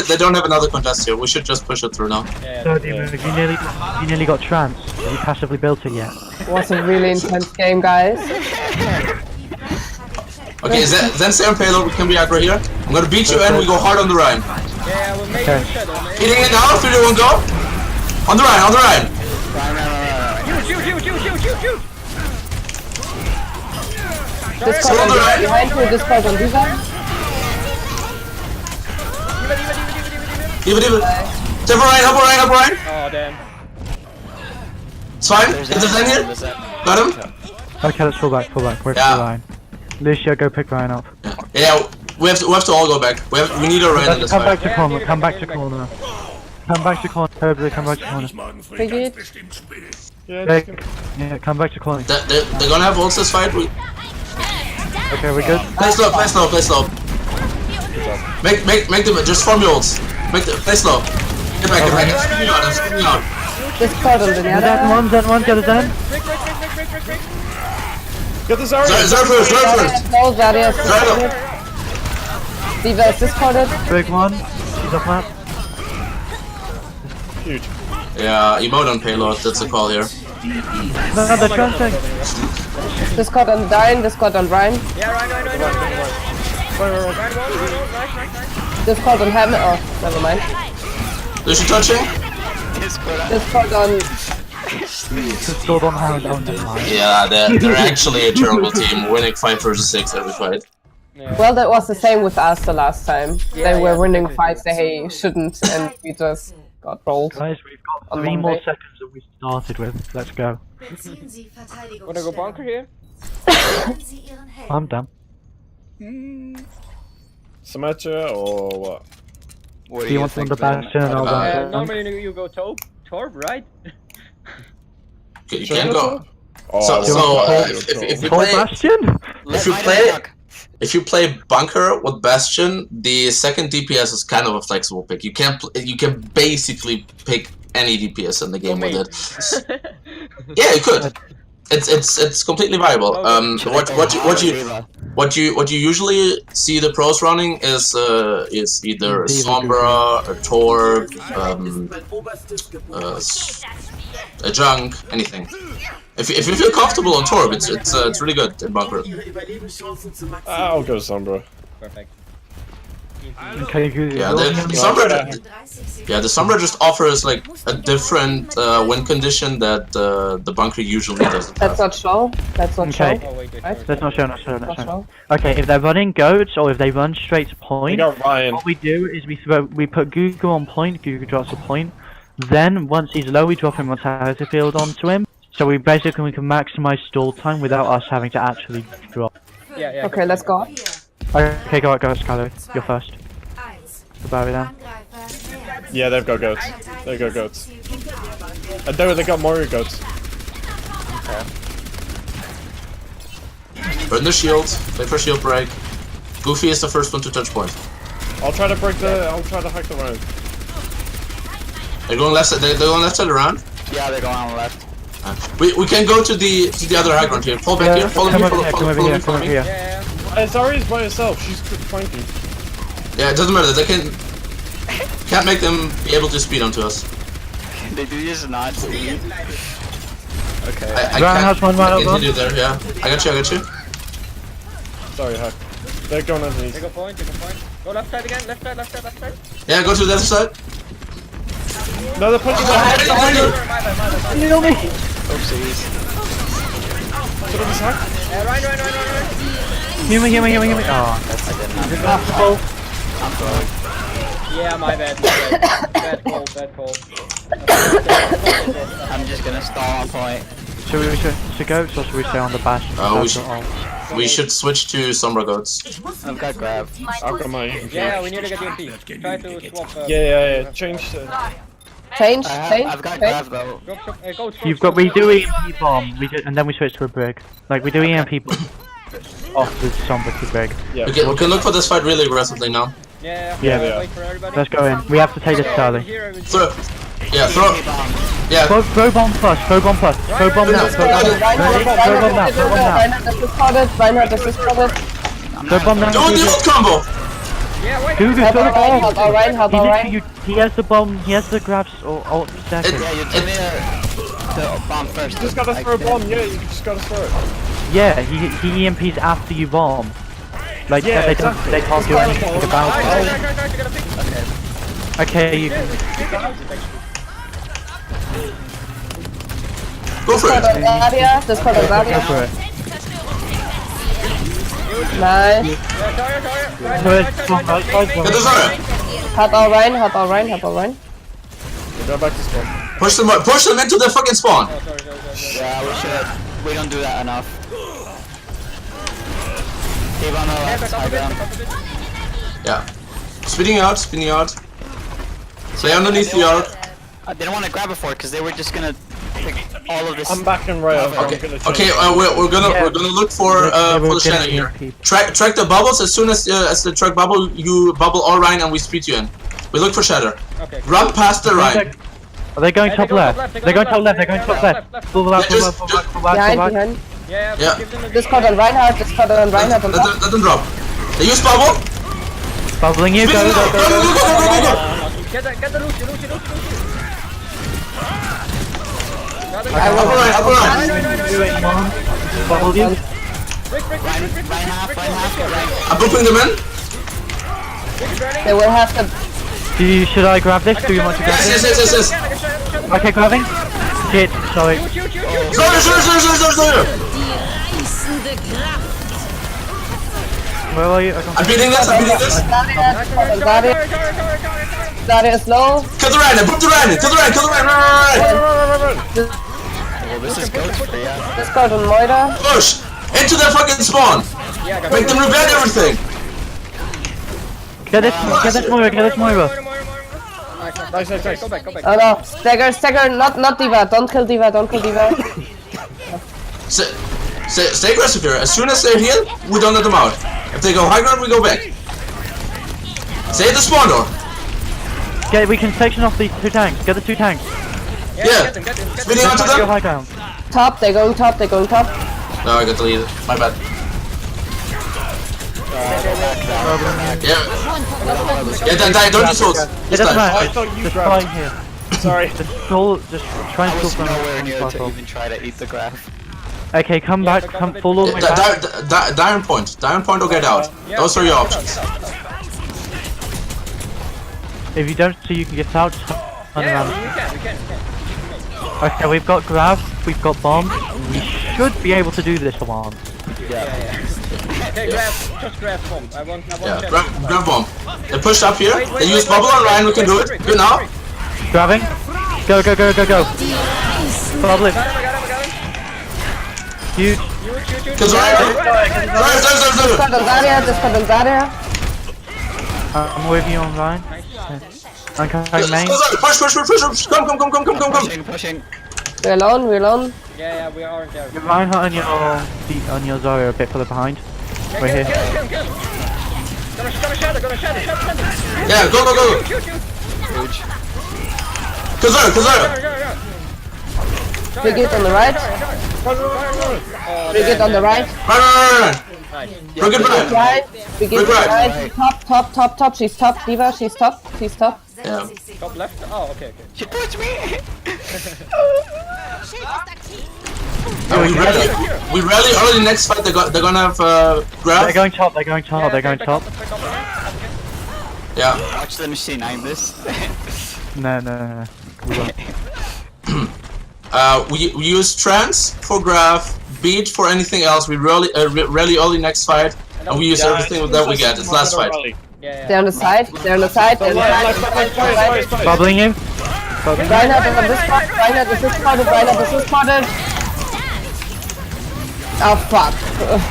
Speaker 1: They don't have another contest here. We should just push it through now.
Speaker 5: Sodium, have you nearly got trance? Have you passively built it yet?
Speaker 3: It was a really intense game, guys.
Speaker 1: Okay, then stay on payload. Can we aggro here? I'm gonna beat you and we go hard on the Rhine.
Speaker 4: Yeah, we'll make
Speaker 5: Okay.
Speaker 4: it shadow.
Speaker 1: Hitting it now. 3, 2, 1, go. On the Rhine. On the Rhine.
Speaker 4: Shoot!
Speaker 3: Discord on behind you, Discord on Diva.
Speaker 1: Leave it. Help Rhine.
Speaker 4: Oh, damn.
Speaker 1: It's fine. Is the thing here? Got him?
Speaker 5: Okay, let's fall back. We're for the line. Lucio, go pick Ryan up.
Speaker 1: Yeah, we have to all go back. We need a Rhine in this
Speaker 5: Come
Speaker 1: fight.
Speaker 5: back to corner. Come back to corner. Herbert, come back to corner.
Speaker 3: Frigid.
Speaker 5: Yeah, come back to corner.
Speaker 1: They're gonna have ults this fight.
Speaker 5: Okay, we're good.
Speaker 1: Play slow. Make them just form your ults. Play slow. Get back. Scream out.
Speaker 3: Discord on the
Speaker 5: Zen
Speaker 3: other.
Speaker 5: one, get the Zen.
Speaker 6: Get the Zarya!
Speaker 1: Zero first.
Speaker 3: No, Zarya is discorded. Diva is discorded.
Speaker 5: Big one. He's off map.
Speaker 6: Huge.
Speaker 1: Yeah, emote on payload. That's the call here.
Speaker 5: No, they're transing.
Speaker 3: Discord on Dying, Discord on Ryan.
Speaker 4: Yeah, right.
Speaker 3: Discord on Hammer. Oh, never mind.
Speaker 1: Lucian touching?
Speaker 3: Discord on.
Speaker 5: Discord on how down the line.
Speaker 1: Yeah, they're actually a terrible team, winning 5 versus 6 every fight.
Speaker 3: Well, that was the same with us the last time. They were winning fights they shouldn't, and we just got rolled.
Speaker 5: Guys, we've got 3 more seconds than we started with. Let's go.
Speaker 4: Wanna go bunker here?
Speaker 5: I'm done.
Speaker 6: Symmetra or what?
Speaker 5: Do you want to run the bastion and I'll go?
Speaker 4: Normally you go Torb, right?
Speaker 1: You can go.
Speaker 6: Oh,
Speaker 1: If you play bunker with bastion, the second DPS is kind of a flexible pick. You can basically pick any DPS in the game with it. Yeah, you could. It's completely viable. What you usually see the pros running is either Sombra, a Torb, a Junk, anything. If you feel comfortable on Torb, it's really good in bunker.
Speaker 6: I'll go Sombra.
Speaker 4: Perfect.
Speaker 5: Okay,
Speaker 1: Yeah, the Sombra just offers like a different win condition that the bunker usually doesn't have.
Speaker 3: That's not show. That's not show.
Speaker 4: Oh, wait.
Speaker 5: That's not show. Okay, if they're running goats or if they run straight to point,
Speaker 6: got Ryan.
Speaker 5: what we do is we put Gugu on point, Gugu drops a point. Then once he's low, we drop him Mortality Field onto him. So we can maximize stall time without us having to actually drop.
Speaker 4: Yeah.
Speaker 3: Okay, let's go.
Speaker 5: Okay, go Skylar. You're first. Goodbye then.
Speaker 6: Yeah, they've got goats. They got Mario goats.
Speaker 1: Burn the shield, wait for shield break. Goofy is the first one to touch point.
Speaker 6: I'll try to hack the round.
Speaker 1: They're going left side around.
Speaker 2: Yeah, they're going on the left.
Speaker 1: We can go to the other high ground here. Fall back here. Follow me.
Speaker 5: Come over here.
Speaker 6: Zarya's by herself. She's flanking.
Speaker 1: Yeah, it doesn't matter. They can't make them be able to speed onto us.
Speaker 2: They do just not speed. Okay.
Speaker 1: I can't continue there. Yeah, I got you.
Speaker 6: Sorry, hack. They're going underneath.
Speaker 4: Take a point. Go left side again. Left side.
Speaker 1: Yeah, go to the other side.
Speaker 6: No, they're punching
Speaker 2: Oopsies.
Speaker 4: Right.
Speaker 5: Hear me. Oh,
Speaker 2: I'm sorry.
Speaker 4: Yeah, my bad. Bad call.
Speaker 2: I'm just gonna stall on point.
Speaker 5: Should we go or should we stay on the bastion?
Speaker 1: We should switch to Sombra goats.
Speaker 2: I've got grab.
Speaker 6: I've got my...
Speaker 4: Yeah, we need to get UMP. Try to swap.
Speaker 6: Yeah. Change the...
Speaker 3: Change.
Speaker 2: I've got grab though.
Speaker 5: We do EMP bomb, and then we switch to a brig. Like we do EMP bomb off the Sombra to brig.
Speaker 6: Yeah.
Speaker 1: We can look for this fight really aggressively now.
Speaker 4: Yeah.
Speaker 5: Wait for everybody. Let's go in. We have to take this early.
Speaker 1: Yeah, throw. Yeah.
Speaker 5: Throw bomb first. Throw bomb first. Throw bomb now. Throw bomb now. Throw bomb now. Throw bomb now.
Speaker 3: Reinhardt is spotted.
Speaker 5: Throw bomb now.
Speaker 1: Do the ult combo.
Speaker 4: Yeah, wait.
Speaker 5: Dude, throw the bomb.
Speaker 3: Help Ryan.
Speaker 5: He has the bomb. He has the grabs or ult second.
Speaker 2: Yeah, you tell me the bomb first.
Speaker 6: You just gotta throw a bomb, yeah, you just gotta throw it.
Speaker 5: Yeah, he EMPs after you bomb. Like
Speaker 6: Yeah,
Speaker 5: they
Speaker 6: exactly.
Speaker 5: they can't do anything about it. Okay, you can.
Speaker 1: Go for it.
Speaker 3: Discord on
Speaker 5: Go
Speaker 3: Zarya.
Speaker 5: for it.
Speaker 3: Nice.
Speaker 1: Get the Zarya.
Speaker 3: Help our Ryan.
Speaker 6: Go back to spawn.
Speaker 1: Push them into the fucking spawn.
Speaker 2: Yeah, we don't do that enough. Keep on the left, high ground.
Speaker 1: Yeah. Spinning out. Stay underneath the arc.
Speaker 2: I didn't want to grab it for it because they were just gonna pick all of this.
Speaker 6: I'm back in rail.
Speaker 1: Okay. We're gonna look for the shadow here. Track the bubbles. As soon as the track bubble, you bubble all Ryan and we speed you in. We look for shadow.
Speaker 4: Okay.
Speaker 1: Run past the Ryan.
Speaker 5: Are they going top left? They're going top left. Full left.
Speaker 3: Behind.
Speaker 4: Yeah.
Speaker 3: Discord on Reinhardt.
Speaker 1: Let them drop. They use bubble.
Speaker 5: Bubbling you. Go.
Speaker 1: Go.
Speaker 4: Get the Lucy.
Speaker 1: Up Ryan.
Speaker 5: Bubble you.
Speaker 2: Right half.
Speaker 1: I'm pooping them in.
Speaker 3: They will have to.
Speaker 5: Should I grab this? Do you want to grab this?
Speaker 1: Yes.
Speaker 5: Okay, grabbing. Shit, sorry.
Speaker 1: Sorry.
Speaker 5: Where are you?
Speaker 1: I'm beating this.
Speaker 3: Zarya is low.
Speaker 1: Kill the Ryan. Boop the Ryan. Kill the Ryan.
Speaker 2: Well, this is good for you.
Speaker 3: Discord on Moira.
Speaker 1: Push into their fucking spawn. Make them revenge everything.
Speaker 5: Get this Moira.
Speaker 4: Nice. Go back.
Speaker 3: Oh no, stagger, not Diva. Don't kill Diva.
Speaker 1: Stay aggressive here. As soon as they're healed, we don't let them out. If they go high ground, we go back. Stay at the spawn door.
Speaker 5: We can section off these two tanks. Get the two tanks.
Speaker 1: Yeah. Spinning onto
Speaker 5: Go
Speaker 1: them.
Speaker 5: high ground.
Speaker 3: Top, they're going top.
Speaker 1: No, I got the lead. My bad. Yeah, then don't use swords.
Speaker 5: It doesn't matter.
Speaker 6: I thought you
Speaker 5: Just
Speaker 6: grabbed.
Speaker 5: fly here.
Speaker 6: Sorry.
Speaker 5: Just try and
Speaker 2: I was
Speaker 5: stall
Speaker 2: nowhere near to
Speaker 5: from.
Speaker 2: even try to eat the graph.
Speaker 5: Okay, come back. Come full all the way back.
Speaker 1: Diamond point or get out. Those are your options.
Speaker 5: If you don't see you can get out, just turn around.
Speaker 4: We can.
Speaker 5: Okay, we've got grab, we've got bomb. We should be able to do this for once.
Speaker 4: Okay, just grab bomb. I want
Speaker 1: Yeah, grab bomb. They pushed up here. They use bubble on Ryan. We can do it. Good now.
Speaker 5: Grabbing. Go. Bubble it.
Speaker 4: Got him.
Speaker 5: Huge.
Speaker 1: Kill Ryan.
Speaker 3: Discord on Zarya.
Speaker 5: I'm with you on line. I'm coming main.
Speaker 1: Push. Come.
Speaker 2: Pushing.
Speaker 3: We're alone.
Speaker 4: Yeah, we aren't there.
Speaker 5: Your Reinhardt on your Zarya a bit further behind. Right here.
Speaker 4: Kill. Gonna shadow.
Speaker 1: Yeah, go.
Speaker 2: Huge.
Speaker 1: Kill Zarya.
Speaker 3: Brigade on the right. Brigade on the right.
Speaker 1: Run. Brigade right.
Speaker 3: Right. Brigade
Speaker 1: Right.
Speaker 3: right. Top. She's top. Diva, she's top.
Speaker 1: Yeah.
Speaker 4: Top left. Oh, okay.
Speaker 2: She pushed me!
Speaker 1: We rally early next fight. They're gonna have grab.
Speaker 5: They're going top.
Speaker 1: Yeah.
Speaker 2: Watch the machine, I'm this.
Speaker 5: No. We won't.
Speaker 1: We use trance for graph, beat for anything else. We rally early next fight, and we use everything that we get. It's last fight.
Speaker 4: Yeah.
Speaker 3: They're on the side.
Speaker 5: Bubbling him.
Speaker 3: Reinhardt is on this part. Reinhardt is spotted. Oh fuck.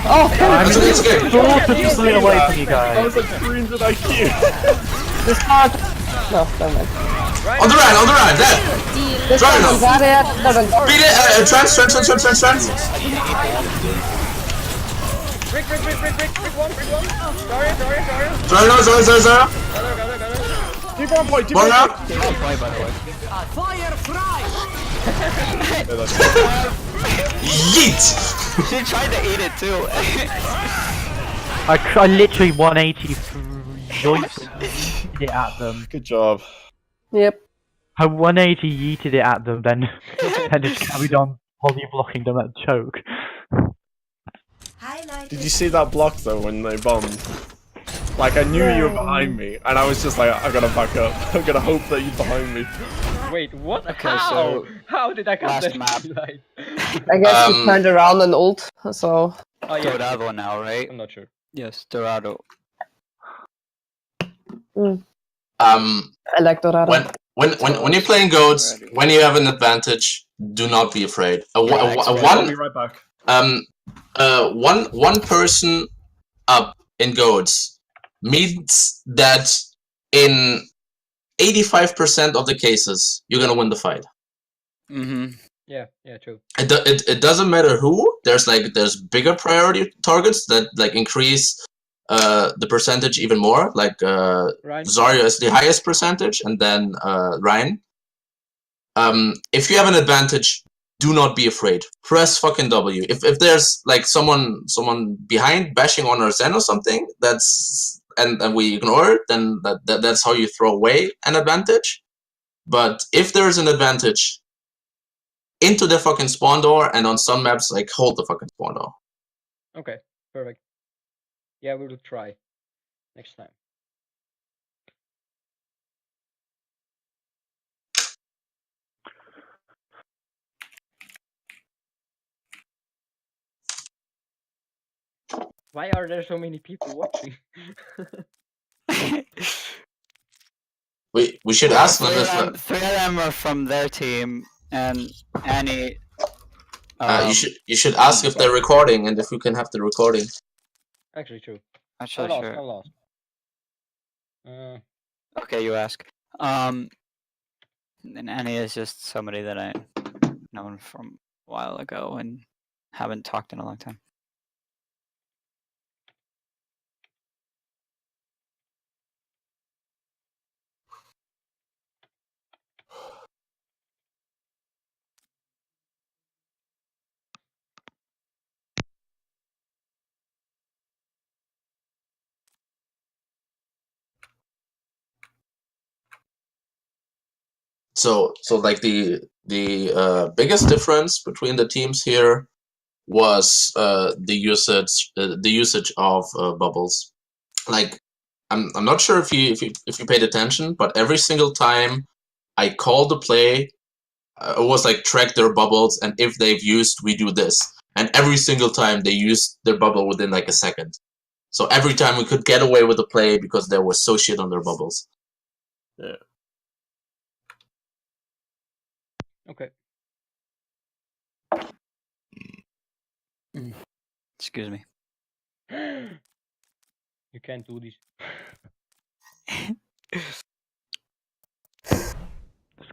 Speaker 3: Oh,
Speaker 1: It's okay.
Speaker 5: Just away from you guys.
Speaker 6: Those are screens with IQ.
Speaker 3: this part. No, never mind.
Speaker 1: On the right, dead.
Speaker 3: This
Speaker 1: Try
Speaker 3: part
Speaker 1: now.
Speaker 3: on Zarya.
Speaker 1: Beat it. Trance.
Speaker 4: Brick one. Sorry.
Speaker 1: Sorry.
Speaker 4: Got her.
Speaker 6: Keep on point.
Speaker 1: One now.
Speaker 2: Play, by the way.
Speaker 1: Yeet!
Speaker 2: She tried to eat it too.
Speaker 5: I literally 180 yeeted it at them.
Speaker 6: Good job.
Speaker 3: Yep.
Speaker 5: I 180 yeeted it at them, then just carried on poly-blocking them at choke.
Speaker 6: Did you see that block though when they bombed? Like I knew you were behind me, and I was just like, I gotta back up. I gotta hope that you're behind me.
Speaker 4: Wait, what?
Speaker 2: Okay,
Speaker 4: How?
Speaker 2: so
Speaker 4: How did I
Speaker 2: last
Speaker 4: cut that
Speaker 2: map.
Speaker 4: light?
Speaker 3: I guess you turned around and ult, so...
Speaker 4: Oh yeah,
Speaker 2: Dorado now, right?
Speaker 4: I'm not sure.
Speaker 2: Yes, Dorado.
Speaker 3: I like Dorado.
Speaker 1: When you're playing goats, when you have an advantage, do not be afraid.
Speaker 6: I'll be right back.
Speaker 1: One person up in goats means that in 85% of the cases you're gonna win the fight.
Speaker 2: Mm-hmm.
Speaker 4: Yeah, true.
Speaker 1: It doesn't matter who. There's bigger priority targets that increase the percentage even more. Like
Speaker 4: Ryan?
Speaker 1: Zarya is the highest percentage, and then Ryan. If you have an advantage, do not be afraid. Press fucking W. If there's like someone behind bashing on our Zen or something, and we ignore it, then that's how you throw away an advantage. But if there's an advantage, into the fucking spawn door, and on some maps, like, hold the fucking spawn door.
Speaker 4: Okay, perfect. Yeah, we will try next time. Why are there so many people watching?
Speaker 1: We should ask them if
Speaker 2: three of them are from their team, and Annie.
Speaker 1: you should ask if they're recording and if we can have the recording.
Speaker 4: Actually, true.
Speaker 2: Actually,
Speaker 4: I
Speaker 2: sure.
Speaker 4: lost.
Speaker 2: Okay, you ask. And Annie is just somebody that I known from a while ago and haven't talked in a long time.
Speaker 1: So like the biggest difference between the teams here was the usage of bubbles. Like I'm not sure if you paid attention, but every single time I called the play, it was like track their bubbles, and if they've used, we do this. And every single time they used their bubble within like a second. So every time we could get away with the play because there was so shit on their bubbles.
Speaker 6: Yeah.
Speaker 4: Okay.
Speaker 2: Excuse me.
Speaker 4: You can't do this.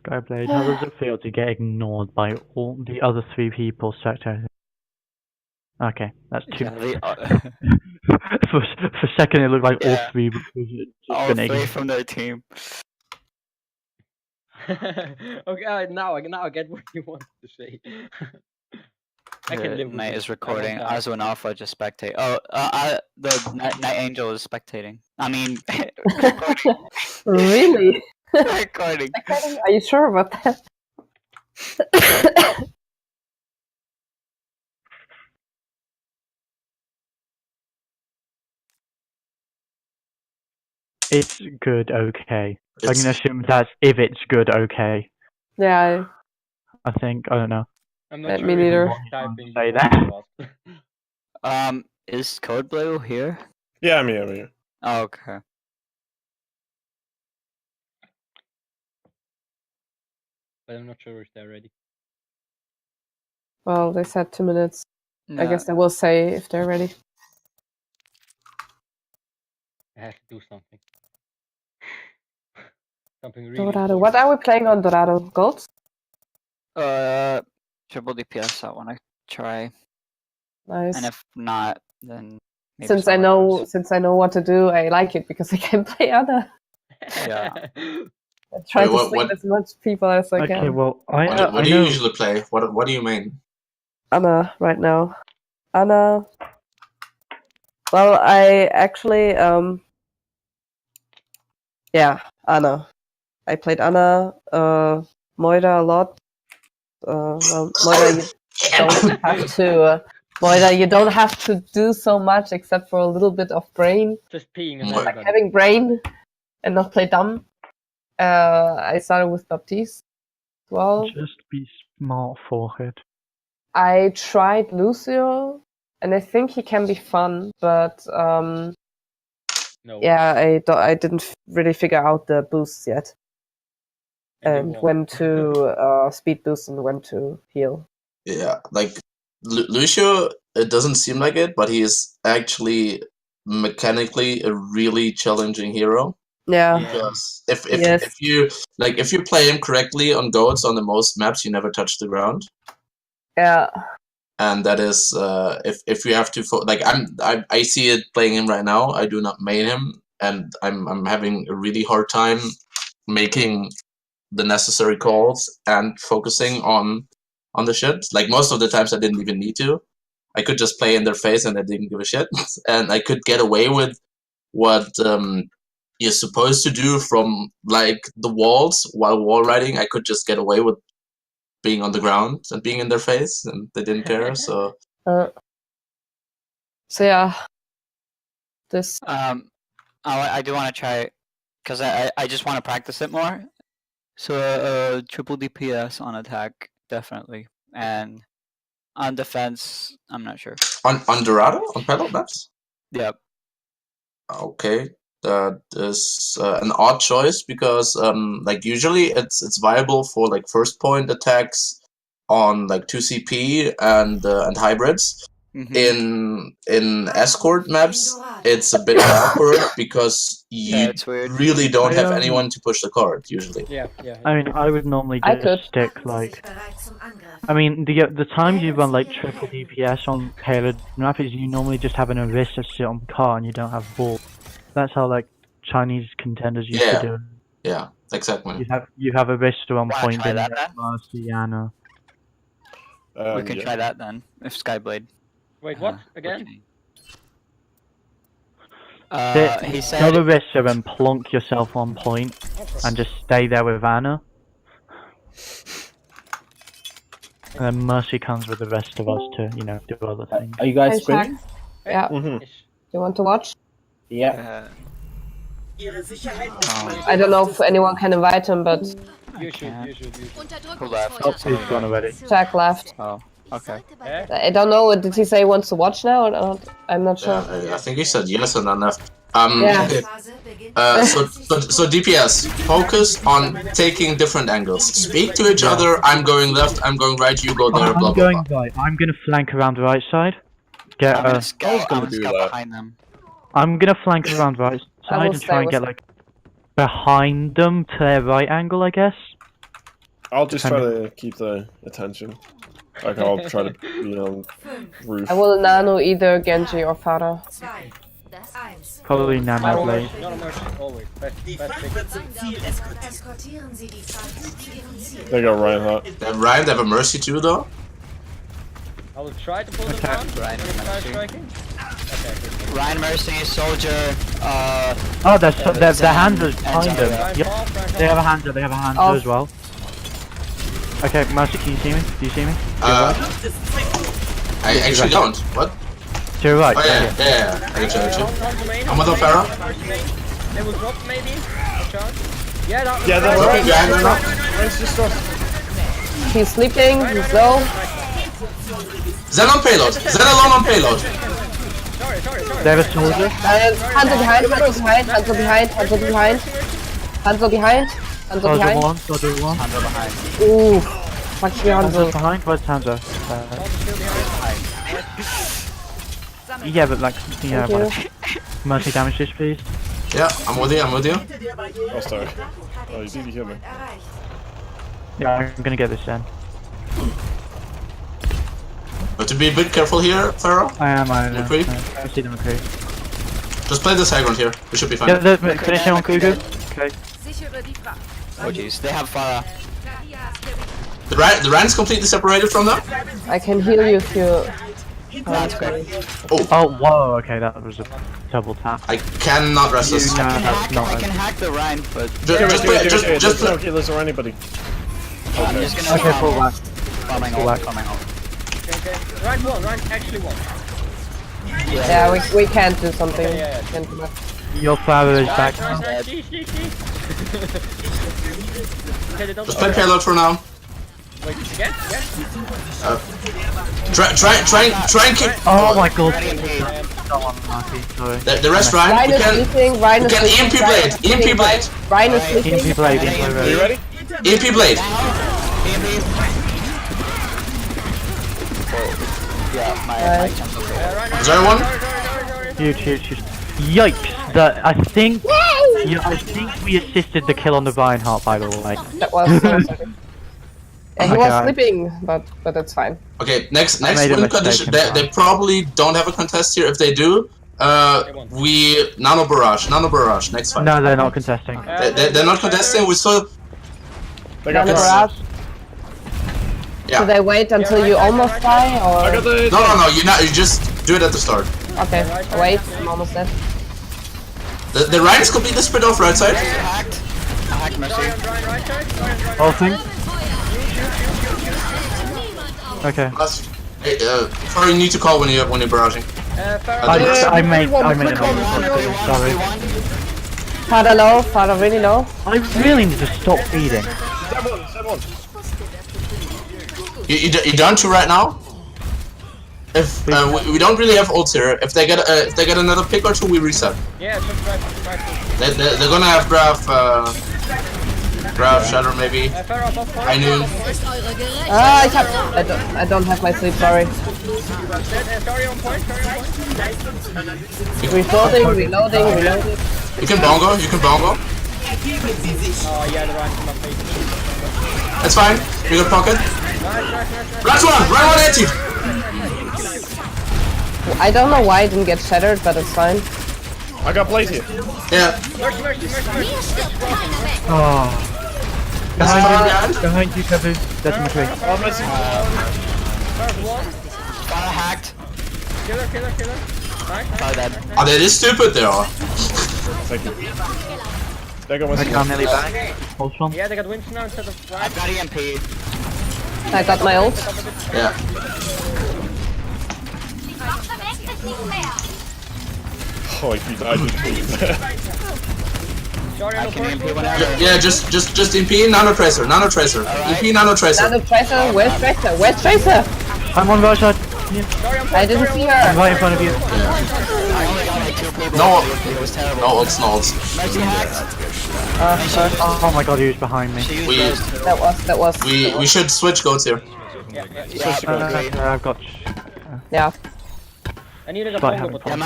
Speaker 5: Skyblade, how does it feel to get ignored by all the other three people spectating? Okay, that's two. For a second, it looked like all three were just
Speaker 2: all
Speaker 5: gonna
Speaker 2: three
Speaker 5: ignore.
Speaker 2: from their team.
Speaker 4: Okay, now I get what you want to say. I can live with
Speaker 2: Night
Speaker 4: it.
Speaker 2: is recording.
Speaker 4: I
Speaker 2: Azu and Alpha just spectate. Oh, the Night Angel is spectating. I mean,
Speaker 3: Really?
Speaker 2: recording.
Speaker 3: Are you sure about that?
Speaker 5: It's good, okay. I can assume that's if it's good, okay.
Speaker 3: Yeah.
Speaker 5: I think, I don't know.
Speaker 4: I'm not sure
Speaker 3: Me
Speaker 4: if
Speaker 3: neither.
Speaker 4: you typing
Speaker 5: Say
Speaker 4: before
Speaker 5: that.
Speaker 4: you
Speaker 2: Is Code Blue here?
Speaker 6: Yeah, I'm here.
Speaker 2: Oh, okay.
Speaker 4: but I'm not sure if they're ready.
Speaker 3: Well, they said 2 minutes.
Speaker 2: No.
Speaker 3: I guess they will say if they're ready.
Speaker 4: I have to do something. Something really
Speaker 3: Dorado.
Speaker 4: important.
Speaker 3: What are we playing on Dorado? Golds?
Speaker 2: Triple DPS. I want to try,
Speaker 3: Nice.
Speaker 2: and if not, then maybe
Speaker 3: Since I know what to do, I like it because I can play other.
Speaker 2: Yeah.
Speaker 3: I try to
Speaker 1: what-
Speaker 3: sleep
Speaker 1: what-
Speaker 3: as much people as I
Speaker 5: Okay,
Speaker 3: can.
Speaker 5: well,
Speaker 1: What,
Speaker 5: I
Speaker 1: do you
Speaker 5: know.
Speaker 1: usually play? What do you mean?
Speaker 3: Anna right now. Anna. Well, I actually yeah, Anna. I played Anna, Moira a lot. Well, Moira, you don't have to. Moira, you don't have to do so much except for a little bit of brain,
Speaker 4: Just peeing on
Speaker 1: Like
Speaker 3: like
Speaker 4: everybody.
Speaker 3: having brain, and not play dumb. I started with Baptiste as well.
Speaker 5: Just be smart, forehead.
Speaker 3: I tried Lucio, and I think he can be fun, but
Speaker 4: No.
Speaker 3: yeah, I didn't really figure out the boosts yet,
Speaker 4: And you
Speaker 3: and
Speaker 4: won't.
Speaker 3: when to speed boost and when to heal.
Speaker 1: Yeah, like Lucio, it doesn't seem like it, but he is actually mechanically a really challenging hero.
Speaker 3: Yeah,
Speaker 4: Yeah.
Speaker 1: Because if
Speaker 3: Yes.
Speaker 1: if you play him correctly on goats on the most maps, you never touch the ground.
Speaker 3: yeah,
Speaker 1: And that is if you have to like I see it playing him right now. I do not main him, and I'm having a really hard time making the necessary calls and focusing on the shit. Like most of the times I didn't even need to. I could just play in their face and I didn't give a shit, and I could get away with what you're supposed to do from like the walls while wall riding. I could just get away with being on the ground and being in their face, and they didn't care. So
Speaker 3: so yeah, this
Speaker 2: I do want to try because I just want to practice it more. So triple DPS on attack definitely, and on defense I'm not sure.
Speaker 1: on Dorado on pilot maps.
Speaker 2: Yep.
Speaker 1: Okay, that is an odd choice because like usually it's viable for like first point attacks on like 2CP and hybrids.
Speaker 2: Mhm.
Speaker 1: In escort maps, it's a bit awkward because
Speaker 2: Yeah,
Speaker 1: you
Speaker 2: it's weird.
Speaker 1: really don't have
Speaker 5: I,
Speaker 1: anyone to push the card usually.
Speaker 4: Yeah.
Speaker 5: I mean, I would normally
Speaker 3: I
Speaker 5: just
Speaker 3: could.
Speaker 5: stick like. I mean, the times you run like triple DPS on payload map is you normally just have an Orisa sit on car and you don't have ball. That's how like Chinese contenders used
Speaker 1: Yeah.
Speaker 5: to do it.
Speaker 1: Yeah, exactly.
Speaker 5: You have Orisa on
Speaker 2: Wanna
Speaker 5: point,
Speaker 2: try
Speaker 5: then
Speaker 2: that
Speaker 5: you
Speaker 2: then?
Speaker 5: have Marcy, Anna.
Speaker 2: We can
Speaker 6: Yeah.
Speaker 2: try that then. If Skyblade.
Speaker 4: Wait, what? Again?
Speaker 2: He
Speaker 5: Go
Speaker 2: said.
Speaker 5: Orisa and plonk yourself on point and just stay there with Anna. And then Mercy comes with the rest of us to, you know, do other things.
Speaker 7: Are you guys
Speaker 3: Hey,
Speaker 7: screaming?
Speaker 3: yeah.
Speaker 6: Mhm.
Speaker 3: You want to watch?
Speaker 7: Yeah.
Speaker 3: I don't know if anyone can invite him, but
Speaker 4: You should.
Speaker 2: Who left?
Speaker 5: Oh, he's gone already.
Speaker 3: Jack left.
Speaker 2: Oh, okay.
Speaker 3: I don't know. Did he say he wants to watch now or not? I'm not sure.
Speaker 1: Yeah, I think he said yes and then left.
Speaker 3: Yeah.
Speaker 1: Okay. So DPS, focus on taking different angles. Speak to each other. I'm going left. I'm going right. You go there.
Speaker 5: I'm
Speaker 1: Blah blah
Speaker 5: going
Speaker 1: blah.
Speaker 5: right. I'm gonna flank around the right side. Get
Speaker 2: I'm
Speaker 5: a.
Speaker 2: gonna scout,
Speaker 6: gonna
Speaker 2: I'm
Speaker 6: do
Speaker 2: gonna scout
Speaker 6: that.
Speaker 2: behind them.
Speaker 5: I'm gonna flank around right
Speaker 3: I will
Speaker 5: side and
Speaker 3: stay
Speaker 5: try and
Speaker 3: with-
Speaker 5: get like behind them to their right angle, I guess.
Speaker 6: I'll just try to keep the attention. Like I'll try to be on roof.
Speaker 3: I will nano either Genji or Farah.
Speaker 5: Probably Nano Blade.
Speaker 4: Not a mercy, always. Best pick.
Speaker 6: They got Reinhardt.
Speaker 1: They have Ryan. They have a Mercy too, though.
Speaker 4: I will try to pull them down.
Speaker 2: Ryan
Speaker 4: When they start
Speaker 2: Mercy.
Speaker 4: striking. Okay.
Speaker 2: Ryan Mercy, Soldier.
Speaker 5: Oh, their hands are behind
Speaker 2: and
Speaker 5: them.
Speaker 4: Ryan
Speaker 5: Yep.
Speaker 4: Paul, Frank
Speaker 5: They have a
Speaker 4: Paul.
Speaker 5: Hanzo. They have a Hanzo
Speaker 3: Oh.
Speaker 5: as well. Okay, Mercy, can you see me? Do you see me?
Speaker 1: I actually don't. What?
Speaker 5: To your right.
Speaker 1: Oh yeah,
Speaker 5: okay.
Speaker 1: yeah. I got you.
Speaker 4: Hanzo main,
Speaker 1: I'm with
Speaker 4: Hanzo
Speaker 1: Farah.
Speaker 4: main, Mercy main. They will drop maybe. A chance. Yeah, that,
Speaker 6: Yeah, that's
Speaker 1: Okay, yeah, no, no.
Speaker 6: Let's just stop.
Speaker 3: He's sleeping. He's low.
Speaker 1: Zen on payload. Zen alone on payload.
Speaker 4: Sorry.
Speaker 5: They have a soldier.
Speaker 3: Hanzo behind. Hanzo behind. Hanzo behind. Hanzo behind. Hanzo behind. Hanzo
Speaker 5: Soldier
Speaker 3: behind.
Speaker 5: one. Soldier one.
Speaker 2: Hanzo behind.
Speaker 3: Ooh. Fuck you,
Speaker 5: Hanzo
Speaker 3: Hanzo.
Speaker 5: behind. Where's Hanzo? Yeah, but like, yeah,
Speaker 3: Thank you.
Speaker 5: whatever. Mercy damage this, please.
Speaker 1: Yeah, I'm with you. I'm with you.
Speaker 6: Oh, sorry. Oh, you did hear me.
Speaker 5: Yeah, I'm gonna get this then.
Speaker 1: But to be a bit careful here, Pharaoh.
Speaker 5: I am.
Speaker 1: McCree?
Speaker 5: I see the McCree.
Speaker 1: Just play this high ground here. We should be fine.
Speaker 5: Yeah, finish him on Kugu. Okay.
Speaker 2: Oh jeez, they have Pharah.
Speaker 1: The Ryan's completely separated from them.
Speaker 3: I can heal you if you.
Speaker 2: That's great.
Speaker 5: Oh, whoa, okay, that was a double tap.
Speaker 1: I cannot rest this.
Speaker 5: No,
Speaker 2: I
Speaker 5: that's not
Speaker 2: can hack the Rhine, but
Speaker 1: Just play. Just
Speaker 6: no
Speaker 1: play.
Speaker 6: healers or anybody.
Speaker 2: I'm just gonna
Speaker 5: Okay, pull back.
Speaker 2: farming
Speaker 5: Pull
Speaker 2: ult,
Speaker 5: back.
Speaker 2: farming ult.
Speaker 4: Okay. Ryan won. Ryan actually won.
Speaker 3: Yeah, we can't do something.
Speaker 4: Yeah.
Speaker 3: Can't do that.
Speaker 5: Your father is back
Speaker 4: Nice,
Speaker 5: now.
Speaker 4: nice. See. Okay, they don't.
Speaker 1: Just play payload for now.
Speaker 4: Wait, again?
Speaker 1: Try and keep.
Speaker 5: Oh my god.
Speaker 2: EMP.
Speaker 5: Come on, Marky, sorry.
Speaker 1: The rest, Ryan.
Speaker 3: Ryan
Speaker 1: We
Speaker 3: is
Speaker 1: can.
Speaker 3: sleeping. Ryan
Speaker 1: We
Speaker 3: is
Speaker 1: can
Speaker 3: sleeping.
Speaker 1: EMP blade. EMP blade.
Speaker 3: Ryan is sleeping.
Speaker 5: EMP blade, EMP
Speaker 6: Are
Speaker 5: blade.
Speaker 6: you ready?
Speaker 1: EMP blade.
Speaker 2: EMP. Yeah, my chance okay.
Speaker 1: Is there one?
Speaker 5: Huge. Yikes! I think we assisted the kill on the Reinhardt, by the way.
Speaker 3: That was. Yeah, he
Speaker 5: Okay,
Speaker 3: was
Speaker 5: alright.
Speaker 3: sleeping, but it's fine.
Speaker 1: Okay, next
Speaker 5: made a
Speaker 1: win
Speaker 5: mistake
Speaker 1: condition.
Speaker 5: in
Speaker 1: They probably don't have a contest here. If they do, we nano barrage next fight.
Speaker 5: No, they're not contesting.
Speaker 1: They're not contesting. We still.
Speaker 6: They got
Speaker 3: Nano
Speaker 6: this.
Speaker 3: barrage.
Speaker 1: Yeah.
Speaker 3: Do they wait until you almost die,
Speaker 6: I got
Speaker 3: or?
Speaker 6: the.
Speaker 1: No. You just do it at the start.
Speaker 3: Okay, wait. I'm almost dead.
Speaker 1: The Ryan is completely split off right side.
Speaker 2: Hacked. I hacked Mercy.
Speaker 5: Whole thing? Okay.
Speaker 1: Sorry, you need to call when you're barraging.
Speaker 5: I made an sorry.
Speaker 3: Father low, father really low.
Speaker 5: I really need to stop feeding.
Speaker 6: Someone.
Speaker 1: You down to right now? If we don't really have ults here, if they get another pick or two, we reset.
Speaker 4: Yeah, just right.
Speaker 1: They're gonna have graph shatter maybe. I knew.
Speaker 3: I don't have my sleep. Sorry.
Speaker 4: Sorry on point.
Speaker 3: Reloading.
Speaker 1: You can bongo.
Speaker 4: Oh yeah, the Ryan's not facing.
Speaker 1: That's fine. We got pocket. Last one anti.
Speaker 3: I don't know why I didn't get shattered, but it's fine.
Speaker 6: I got blade here.
Speaker 1: Yeah.
Speaker 4: Mercy.
Speaker 5: Oh.
Speaker 1: Behind.
Speaker 5: Behind you, Kabu. That's my tree.
Speaker 6: Oh, Messi.
Speaker 2: Pharah hacked.
Speaker 4: Killer. Nice.
Speaker 2: Pharah dead.
Speaker 1: Oh, they is stupid they are.
Speaker 6: Thank you. They got
Speaker 5: Okay, I'm
Speaker 6: Messi.
Speaker 5: nearly back. Hold on.
Speaker 4: Yeah, they got Winston now instead of Ryan.
Speaker 2: I've got EMP.
Speaker 3: I got my ult.
Speaker 1: Yeah.
Speaker 6: Oh, if you died, you
Speaker 4: Sorry
Speaker 2: I
Speaker 4: on the
Speaker 2: can EMP
Speaker 4: first one.
Speaker 2: whenever.
Speaker 1: Yeah. Just MP nano tracer. EP nano tracer.
Speaker 3: Nano Tracer, where's Tracer? Where's Tracer?
Speaker 5: I'm on right side.
Speaker 3: I didn't see
Speaker 5: I'm
Speaker 3: her.
Speaker 5: right in front of you.
Speaker 2: I only got like 2 people.
Speaker 1: No.
Speaker 2: It was terrible.
Speaker 1: No ults.
Speaker 2: Mercy hacked.
Speaker 5: Oh my god, he was behind me.
Speaker 2: She used
Speaker 1: We-
Speaker 2: those too.
Speaker 3: That was.
Speaker 1: We should switch goats here.
Speaker 2: Yeah,
Speaker 5: I've got.
Speaker 3: Yeah.
Speaker 4: I needed a
Speaker 5: But
Speaker 4: bongo, but
Speaker 2: yeah,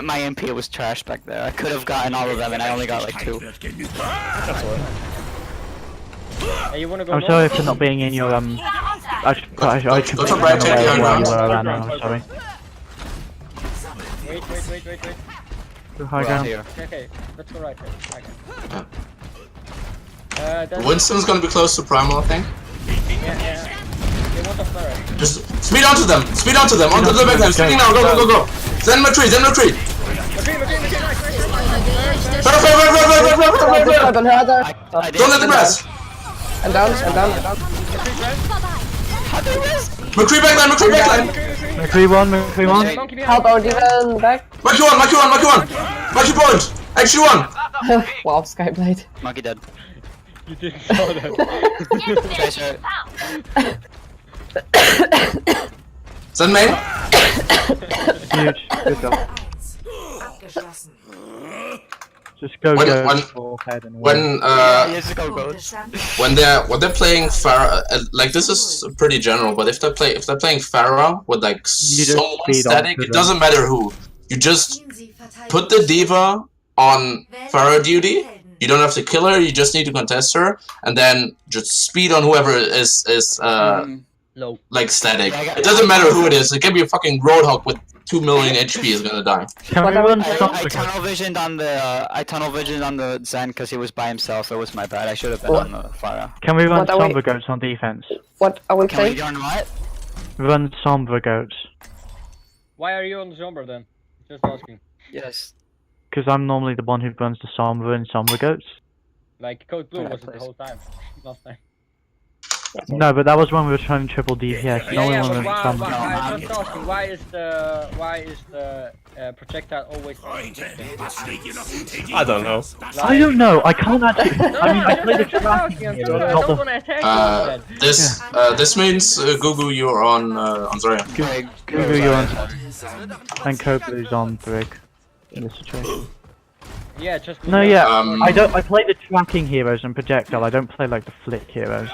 Speaker 2: my MP was trash back there. I could have gotten all of them, and I only got like 2.
Speaker 6: That's alright.
Speaker 4: Hey, you wanna go?
Speaker 5: I'm
Speaker 4: long?
Speaker 5: sorry for not being in your I should
Speaker 1: Go to
Speaker 5: run
Speaker 1: right, take
Speaker 5: away
Speaker 1: the
Speaker 5: while you
Speaker 1: high
Speaker 5: were around. I'm sorry.
Speaker 4: Wait.
Speaker 5: Go high
Speaker 2: We're all
Speaker 5: ground.
Speaker 2: here.
Speaker 4: Okay, let's go right. Then,
Speaker 1: Winston's gonna be close to primal, I think.
Speaker 4: yeah. They want a flare.
Speaker 1: Just speed onto them. Onto the back line. Speeding now. Go. Send them a tree.
Speaker 4: McCree, nice.
Speaker 1: Fair.
Speaker 3: Don't hurt her.
Speaker 2: I did.
Speaker 1: Don't let them rest.
Speaker 3: I'm down.
Speaker 1: McCree backline.
Speaker 5: McCree one.
Speaker 4: Monkey behind.
Speaker 3: Help our demon back.
Speaker 1: Maki one. Maki point. Actually one.
Speaker 3: Wow, Skyblade.
Speaker 2: Monkey dead.
Speaker 4: You didn't saw that.
Speaker 2: Tracer.
Speaker 1: Send main.
Speaker 5: Huge. Good job. Just go full head and
Speaker 1: When they're playing Pharah, like this is pretty general, but if they're playing Pharah with like someone static, it doesn't matter who. You just put the diva on Pharah duty. You don't have to kill her. You just need to contest her, and then just speed on whoever is
Speaker 4: Low.
Speaker 1: like static. It doesn't matter who it is. It can be a fucking Roadhog with 2 million HP is gonna die.
Speaker 5: Can
Speaker 3: What
Speaker 5: we
Speaker 3: are we
Speaker 5: run
Speaker 3: playing?
Speaker 5: Sombra
Speaker 2: I
Speaker 5: Goats?
Speaker 2: tunnel visioned on the Zen because he was by himself. It was my bad. I should have been on the fire.
Speaker 5: Can we run
Speaker 3: What are we-
Speaker 5: Sombra Goats on defense?
Speaker 3: What are we
Speaker 2: Can we
Speaker 3: playing?
Speaker 2: run what?
Speaker 5: Run Sombra Goats.
Speaker 4: Why are you on the Sombra then? Just asking.
Speaker 2: Yes.
Speaker 5: Because I'm normally the one who runs the Sombra and Sombra Goats.
Speaker 4: Like Code Blue
Speaker 2: Yeah,
Speaker 4: was it the
Speaker 2: please.
Speaker 4: whole time. Last time.
Speaker 5: No, but that was when we were trying triple DPS.
Speaker 4: Yeah,
Speaker 5: No
Speaker 4: yeah,
Speaker 5: one
Speaker 4: but
Speaker 5: was
Speaker 4: why,
Speaker 5: Sombra.
Speaker 4: I'm just asking, why is the projectile always...
Speaker 6: I don't know.
Speaker 5: I don't know. I can't actually.
Speaker 4: No,
Speaker 5: I mean, I play the
Speaker 4: just
Speaker 5: tracking
Speaker 4: asking,
Speaker 5: hero,
Speaker 4: I
Speaker 5: not
Speaker 4: don't
Speaker 5: the.
Speaker 4: want to attack you instead.
Speaker 1: This means Gugu, you're on Zarya.
Speaker 5: Google you on. And Coblu's on Brig. In this situation.
Speaker 4: Yeah, just...
Speaker 5: No, yeah. I
Speaker 1: Um,
Speaker 5: play the tracking heroes and projectile. I don't play like the flick heroes.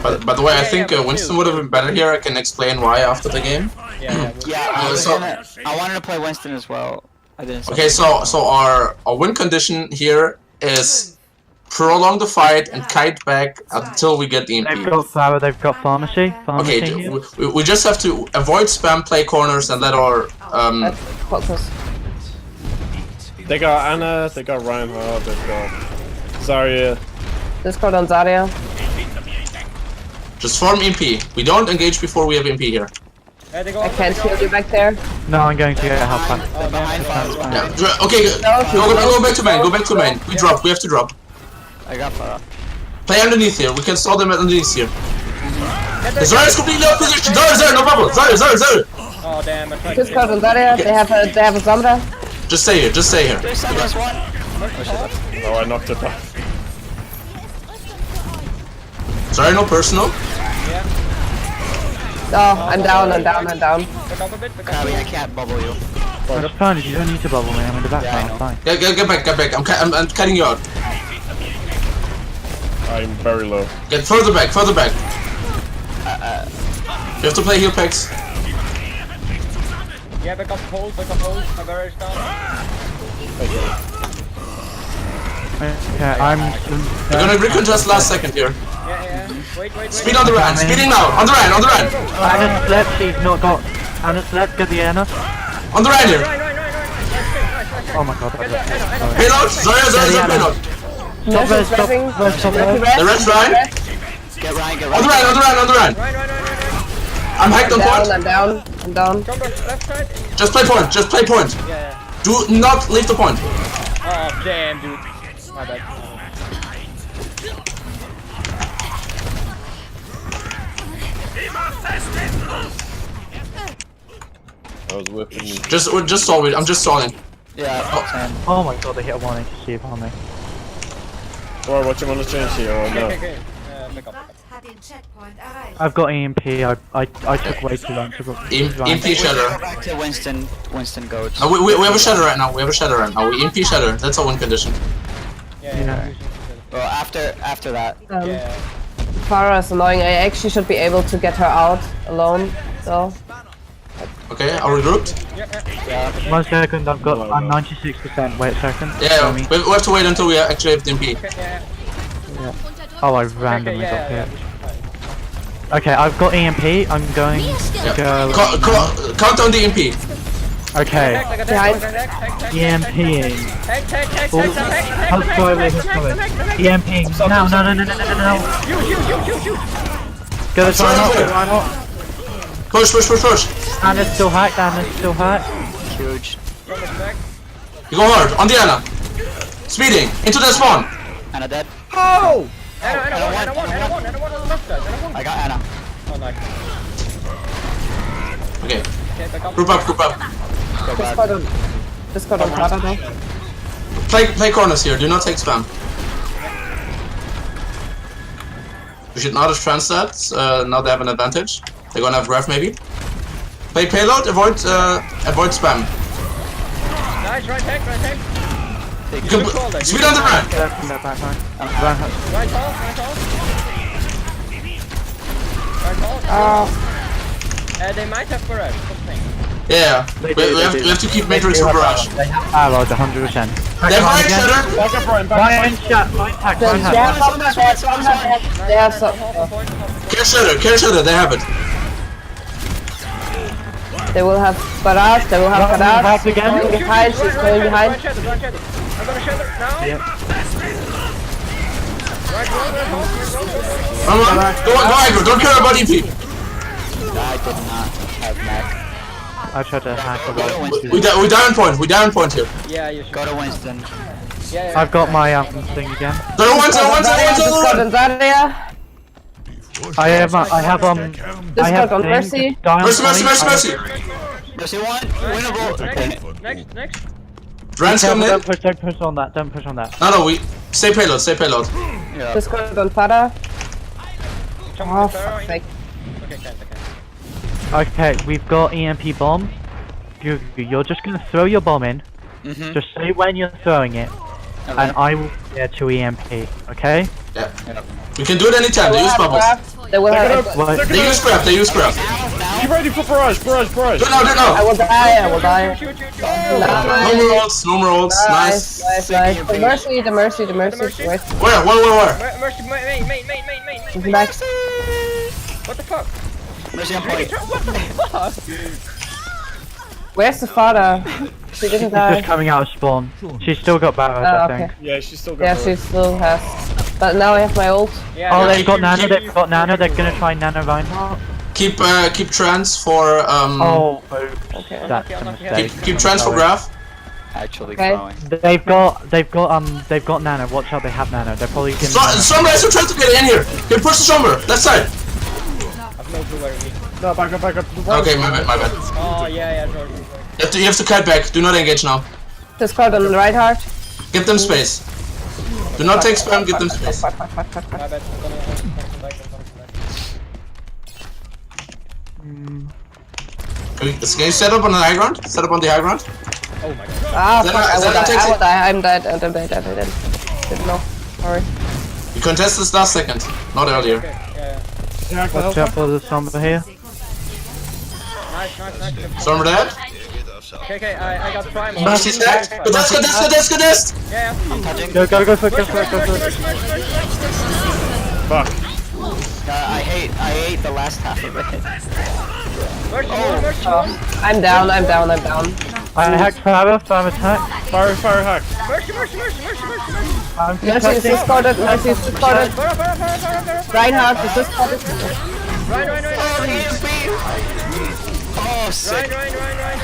Speaker 1: But by the way, I
Speaker 4: Yeah,
Speaker 1: think
Speaker 4: yeah, but
Speaker 1: Winston
Speaker 4: still.
Speaker 1: would have been better here. I can explain why after the game.
Speaker 4: Yeah,
Speaker 2: Yeah, I was
Speaker 1: so-
Speaker 2: gonna. I wanted to play Winston as well. I didn't.
Speaker 1: Okay, so our win condition here is prolong the fight and kite back until we get the
Speaker 5: They've
Speaker 1: EMP.
Speaker 5: got Farah. They've got pharmacy. Pharmacy
Speaker 1: Okay,
Speaker 5: here.
Speaker 1: we just have to avoid spam, play corners, and let our
Speaker 3: Focus.
Speaker 6: They got Anna, they got Reinhardt, they've got Zarya.
Speaker 3: Discord on Zarya.
Speaker 1: just form EMP. We don't engage before we have EMP here.
Speaker 4: Yeah, they go
Speaker 3: I
Speaker 4: up,
Speaker 3: can't
Speaker 4: they go
Speaker 3: shield
Speaker 4: up.
Speaker 3: you back there.
Speaker 5: No, I'm going to get a help pack.
Speaker 4: Oh,
Speaker 2: behind fire.
Speaker 1: Yeah. Okay, go back to main. Go back to main. We drop. We have to drop.
Speaker 2: I got fire.
Speaker 1: Play underneath here. We can stall them underneath here. Zarya is completely out of position. Zarya, no problem. Zarya.
Speaker 4: Oh damn, I tried to
Speaker 3: Discord on Zarya. They have a Sombra.
Speaker 1: Just stay here. Just stay here.
Speaker 2: There's one.
Speaker 6: Oh, I knocked it off.
Speaker 1: Zarya, no personal.
Speaker 3: Oh, I'm down.
Speaker 4: Back up a bit, back up a
Speaker 2: Crabby,
Speaker 4: bit.
Speaker 2: I can't bubble you.
Speaker 5: That's fine. You don't need to bubble me. I'm in the back
Speaker 2: Yeah, I
Speaker 5: now.
Speaker 2: know.
Speaker 5: Fine.
Speaker 1: Get back. I'm cutting you out.
Speaker 6: I'm very low.
Speaker 1: Get further back. You have to play heal packs.
Speaker 4: Yeah, back up hold. My barrier's down.
Speaker 5: Okay, I'm.
Speaker 1: We're gonna recontest last second here.
Speaker 4: Yeah. Wait.
Speaker 1: Speed on the Ryan. Speeding now. On the Ryan.
Speaker 5: Anna's left. She's not got. Anna's left. Get the Anna.
Speaker 1: On the Ryan here.
Speaker 4: Right.
Speaker 5: Oh my god.
Speaker 1: Payload. Zarya, payload.
Speaker 5: Stop res. Stop res. Stop res.
Speaker 1: The rest Ryan.
Speaker 2: Get Ryan.
Speaker 1: On the Ryan.
Speaker 4: Right.
Speaker 1: I'm hacked on point.
Speaker 3: I'm down.
Speaker 4: Jump left side.
Speaker 1: Just play point.
Speaker 4: Yeah.
Speaker 1: Do not leave the point.
Speaker 4: Oh damn, dude. My bad.
Speaker 6: I was whipping you.
Speaker 1: Just stall it. I'm just stalling.
Speaker 2: Yeah.
Speaker 5: Oh my god, they hit a 180 upon me.
Speaker 6: Or what you want to change here or no?
Speaker 4: Okay. Back up.
Speaker 5: I've got EMP. I took way too long to go.
Speaker 1: EMP shatter.
Speaker 2: Back to Winston goats.
Speaker 1: We have a shatter right now. We EMP shatter. That's our win condition.
Speaker 4: Yeah.
Speaker 2: Well, after that.
Speaker 4: Yeah.
Speaker 3: Farah is annoying. I actually should be able to get her out alone, though.
Speaker 1: Okay, are we grouped?
Speaker 2: Yeah.
Speaker 5: 1 second. I'm 96%. Wait a second.
Speaker 1: Yeah,
Speaker 5: Show me.
Speaker 1: we have to wait until we actually have the EMP.
Speaker 4: Yeah.
Speaker 5: Oh, I randomly got
Speaker 4: Yeah.
Speaker 5: hit. Okay, I've got EMP. I'm going to go.
Speaker 1: Count down the EMP.
Speaker 5: Okay, EMPing. How slowly is going? EMPing. No. Go this one up.
Speaker 1: Push.
Speaker 5: Anna's still hacked.
Speaker 2: Huge.
Speaker 1: You go hard. On the Anna. Speeding. Into the spawn.
Speaker 2: Anna dead.
Speaker 4: Oh! Anna one on the left side. Anna one.
Speaker 2: I got Anna.
Speaker 4: Oh, nice.
Speaker 1: Okay.
Speaker 4: Okay, back up.
Speaker 1: Group up.
Speaker 2: Go back.
Speaker 3: Discord on Farah now.
Speaker 1: Play corners here. Do not take spam. We should not have trans that. Now they have an advantage. They're gonna have graph maybe. Play payload. Avoid spam.
Speaker 4: Nice, right tag.
Speaker 1: You can speed on the Ryan.
Speaker 4: Right tall. They might have barrage. Something.
Speaker 1: Yeah. We have to keep Matrix for barrage.
Speaker 5: They have allies 100%.
Speaker 1: They have Ryan shatter.
Speaker 5: Ryan shot. Ryan hack.
Speaker 3: They have some.
Speaker 1: Care shatter. They have it.
Speaker 3: They will have barrage. They will have barrage. She's going behind. She's going behind.
Speaker 4: I'm gonna shatter now.
Speaker 5: Yeah.
Speaker 4: Right,
Speaker 1: Go aggro, don't care about EP.
Speaker 2: I did not have mech.
Speaker 5: I tried to hack
Speaker 2: Go to
Speaker 5: away.
Speaker 2: Winston.
Speaker 1: We down point here.
Speaker 4: Yeah, you should.
Speaker 2: Go to Winston.
Speaker 4: Yeah.
Speaker 5: I've got my thing again.
Speaker 1: Zero one.
Speaker 3: Discord on Zarya.
Speaker 5: I have
Speaker 3: Discord on
Speaker 5: thing,
Speaker 3: Mercy.
Speaker 5: dial
Speaker 1: Mercy.
Speaker 5: point.
Speaker 2: Mercy one. Winnable. Okay.
Speaker 4: Next.
Speaker 1: Rand's coming in.
Speaker 5: Don't push on that. Don't push on that.
Speaker 1: No, we stay payload.
Speaker 2: Yeah.
Speaker 3: Discord on Fada.
Speaker 4: Jump
Speaker 3: Oh,
Speaker 4: to Pharaoh.
Speaker 3: fuck's sake.
Speaker 4: Okay, can't.
Speaker 5: Okay, we've got EMP bomb. You're just gonna throw your bomb in.
Speaker 2: Mhm.
Speaker 5: Just say when you're throwing it, and I will get to EMP. Okay?
Speaker 1: Yeah. We can do it anytime. They use bubbles.
Speaker 3: They will have.
Speaker 5: What?
Speaker 1: They use grab.
Speaker 6: Be ready for barrage.
Speaker 1: Do it now.
Speaker 3: I will die.
Speaker 4: Shoot.
Speaker 1: No more rolls. Nice.
Speaker 3: Nice. The mercy. Wait.
Speaker 1: Where?
Speaker 4: Mercy, mate.
Speaker 3: Max.
Speaker 4: What the fuck?
Speaker 2: Mercy on point.
Speaker 4: What the fuck?
Speaker 3: Where's the Fada? She didn't
Speaker 5: She's
Speaker 3: die.
Speaker 5: just coming out of spawn. She's still got barrels, I think.
Speaker 3: Okay.
Speaker 6: Yeah, she's still got
Speaker 3: Yeah,
Speaker 6: barrage.
Speaker 3: she still has. But now I have my ult.
Speaker 4: Yeah,
Speaker 5: Oh,
Speaker 4: yeah,
Speaker 5: they've got nano.
Speaker 4: you-
Speaker 5: They're gonna try nano Reinhardt.
Speaker 1: Keep trans for
Speaker 5: Oh,
Speaker 3: Okay.
Speaker 5: that's a
Speaker 4: Unlucky,
Speaker 5: mistake.
Speaker 1: keep trans for graph.
Speaker 2: Actually
Speaker 3: Okay.
Speaker 2: throwing.
Speaker 5: They've got nano. Watch out, they have nano. They're probably gonna.
Speaker 1: Sombra has to try to get in here. Can push the Sombra. Left side.
Speaker 4: I've no clue where we.
Speaker 6: No, back up.
Speaker 1: Okay, my bad.
Speaker 4: Oh, yeah, Jordan.
Speaker 1: You have to kite back. Do not engage now.
Speaker 3: Discord on Reinhardt.
Speaker 1: Give them space. Do not take spam. Give them space.
Speaker 4: My bad. I'm gonna come back.
Speaker 1: Can you set up on the high ground? Set up on the high ground.
Speaker 4: Oh my god.
Speaker 3: Ah,
Speaker 1: Then
Speaker 3: fuck,
Speaker 1: I-
Speaker 3: I
Speaker 1: then I take
Speaker 3: will
Speaker 1: it.
Speaker 3: die. I'm dead. Didn't know. Sorry.
Speaker 1: You contest this last second, not earlier.
Speaker 4: Okay, yeah.
Speaker 5: Watch out for the Sombra here.
Speaker 4: Nice.
Speaker 1: Sombra dead.
Speaker 4: Okay, I got prime.
Speaker 1: Mercy's dead. Contest.
Speaker 4: Yeah.
Speaker 5: Go for it.
Speaker 6: Fuck.
Speaker 2: I hate the last half of it.
Speaker 4: Mercy.
Speaker 3: I'm down.
Speaker 5: I hacked Farah attack.
Speaker 6: Fire hack.
Speaker 4: Mercy.
Speaker 5: I'm
Speaker 3: Mercy is discorded. Reinhardt is discorded.
Speaker 4: Right.
Speaker 2: Oh, sick.
Speaker 4: Right.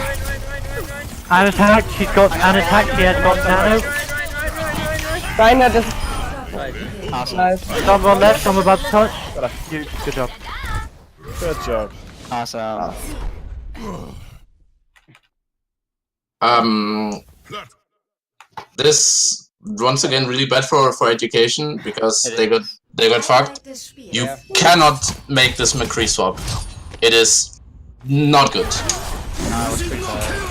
Speaker 5: An attack. She's got an attack. She has got nano.
Speaker 3: Reinhardt is
Speaker 2: Awesome.
Speaker 3: nice.
Speaker 5: Sombra on left. Sombra about to touch. Good job.
Speaker 6: Good job.
Speaker 2: Awesome.
Speaker 1: This once again really bad for education because they got fucked. You cannot make this McCree swap. It is not good.
Speaker 2: I was pretty bad.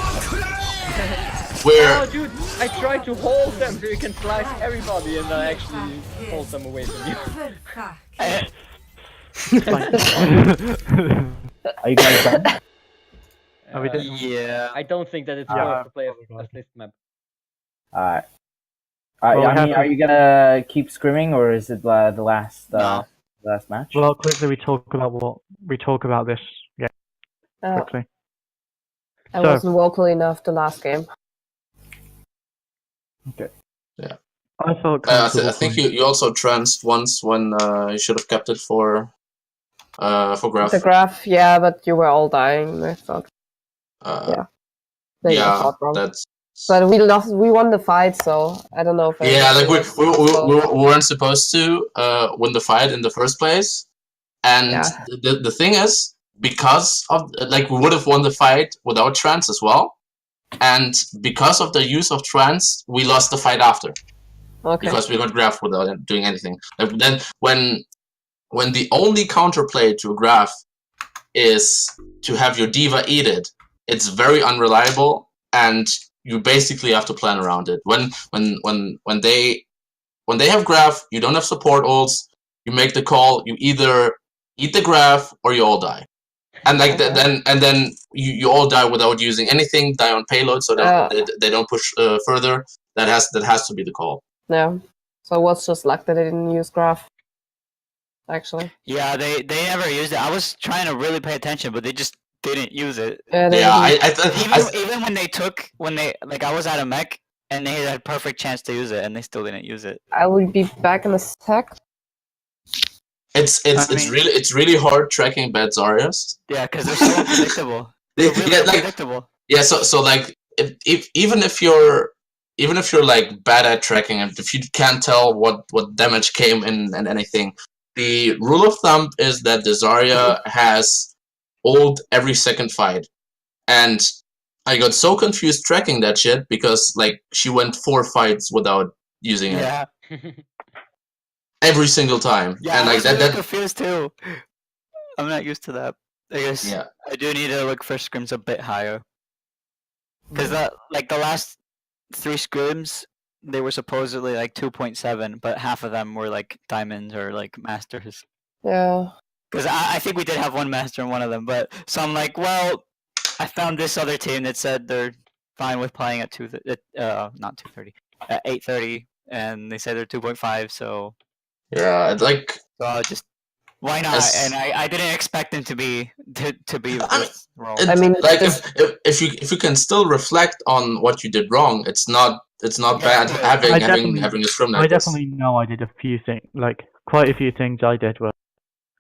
Speaker 1: We're
Speaker 4: Oh, dude, I tried to hold them so you can slice everybody and then actually hold them away from you.
Speaker 7: Are you guys done?
Speaker 5: Are we done?
Speaker 2: Yeah.
Speaker 4: I don't think that it's
Speaker 5: Yeah.
Speaker 4: worth to play a this map.
Speaker 7: Alright.
Speaker 5: Well,
Speaker 7: I mean, are you gonna keep screaming or is it the last
Speaker 2: No.
Speaker 7: last match?
Speaker 5: Well, quickly we talk about this. Yeah, quickly.
Speaker 3: I
Speaker 5: So-
Speaker 3: wasn't vocal enough the last game.
Speaker 5: I thought.
Speaker 1: I think you also tranced once when you should have kept it for graph.
Speaker 3: The graph, yeah, but you were all dying. I thought.
Speaker 1: Yeah,
Speaker 3: Maybe I thought wrong.
Speaker 1: that's.
Speaker 3: But we lost. We won the fight, so I don't know if.
Speaker 1: Yeah, like we weren't supposed to win the fight in the first place, and
Speaker 3: Yeah.
Speaker 1: the thing is because of like we would have won the fight without trance as well, and because of the use of trance, we lost the fight after
Speaker 3: Okay.
Speaker 1: because we got graph without doing anything. Like, then when the only counterplay to a graph is to have your diva eat it, it's very unreliable and you basically have to plan around it. When they have graph, you don't have support ults, you make the call, you either eat the graph or you all die. And like then you all die without using anything, die on payload, so that they don't push further. That has to be the call.
Speaker 3: Yeah. So what's just luck that I didn't use graph? Actually.
Speaker 2: Yeah, they never used it. I was trying to really pay attention, but they just didn't use it.
Speaker 3: Yeah, they
Speaker 1: Yeah,
Speaker 3: didn't.
Speaker 2: Even when they like I was at a mech and they had a perfect chance to use it and they still didn't use it.
Speaker 3: I will be back in a sec.
Speaker 1: It's really hard tracking bad Zaryas.
Speaker 2: Yeah, because they're so unpredictable. They're really
Speaker 1: Yeah, like
Speaker 2: unpredictable.
Speaker 1: yeah, so like if even if you're like bad at tracking, and if you can't tell what damage came in and anything, the rule of thumb is that the Zarya has ult every second fight, and I got so confused tracking that shit because like she went 4 fights without using it.
Speaker 2: Yeah.
Speaker 1: Every single time.
Speaker 2: Yeah,
Speaker 1: And
Speaker 2: I
Speaker 1: like
Speaker 2: was
Speaker 1: that
Speaker 2: really confused too. I'm not used to that. I guess
Speaker 1: yeah.
Speaker 2: I do need to look for scrims a bit higher. Because like the last 3 scrims, they were supposedly like 2.7, but half of them were like diamonds or like masters.
Speaker 3: Yeah.
Speaker 2: Because I think we did have one master in one of them, but so I'm like, well, I found this other team that said they're fine with playing at not 2:30, at 8:30, and they said they're 2.5. So
Speaker 1: yeah, like
Speaker 2: just why not? And I didn't expect them to be this role.
Speaker 3: I mean,
Speaker 1: like if you can still reflect on what you did wrong, it's not bad having a scrum like
Speaker 5: I
Speaker 1: this.
Speaker 5: definitely know I did a few things, like quite a few things I did were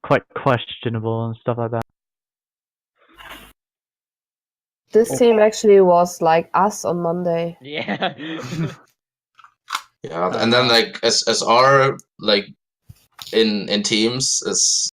Speaker 5: quite questionable and stuff like that.
Speaker 3: this team actually was like us on Monday.
Speaker 4: Yeah.
Speaker 1: Yeah, and then like as our like in teams is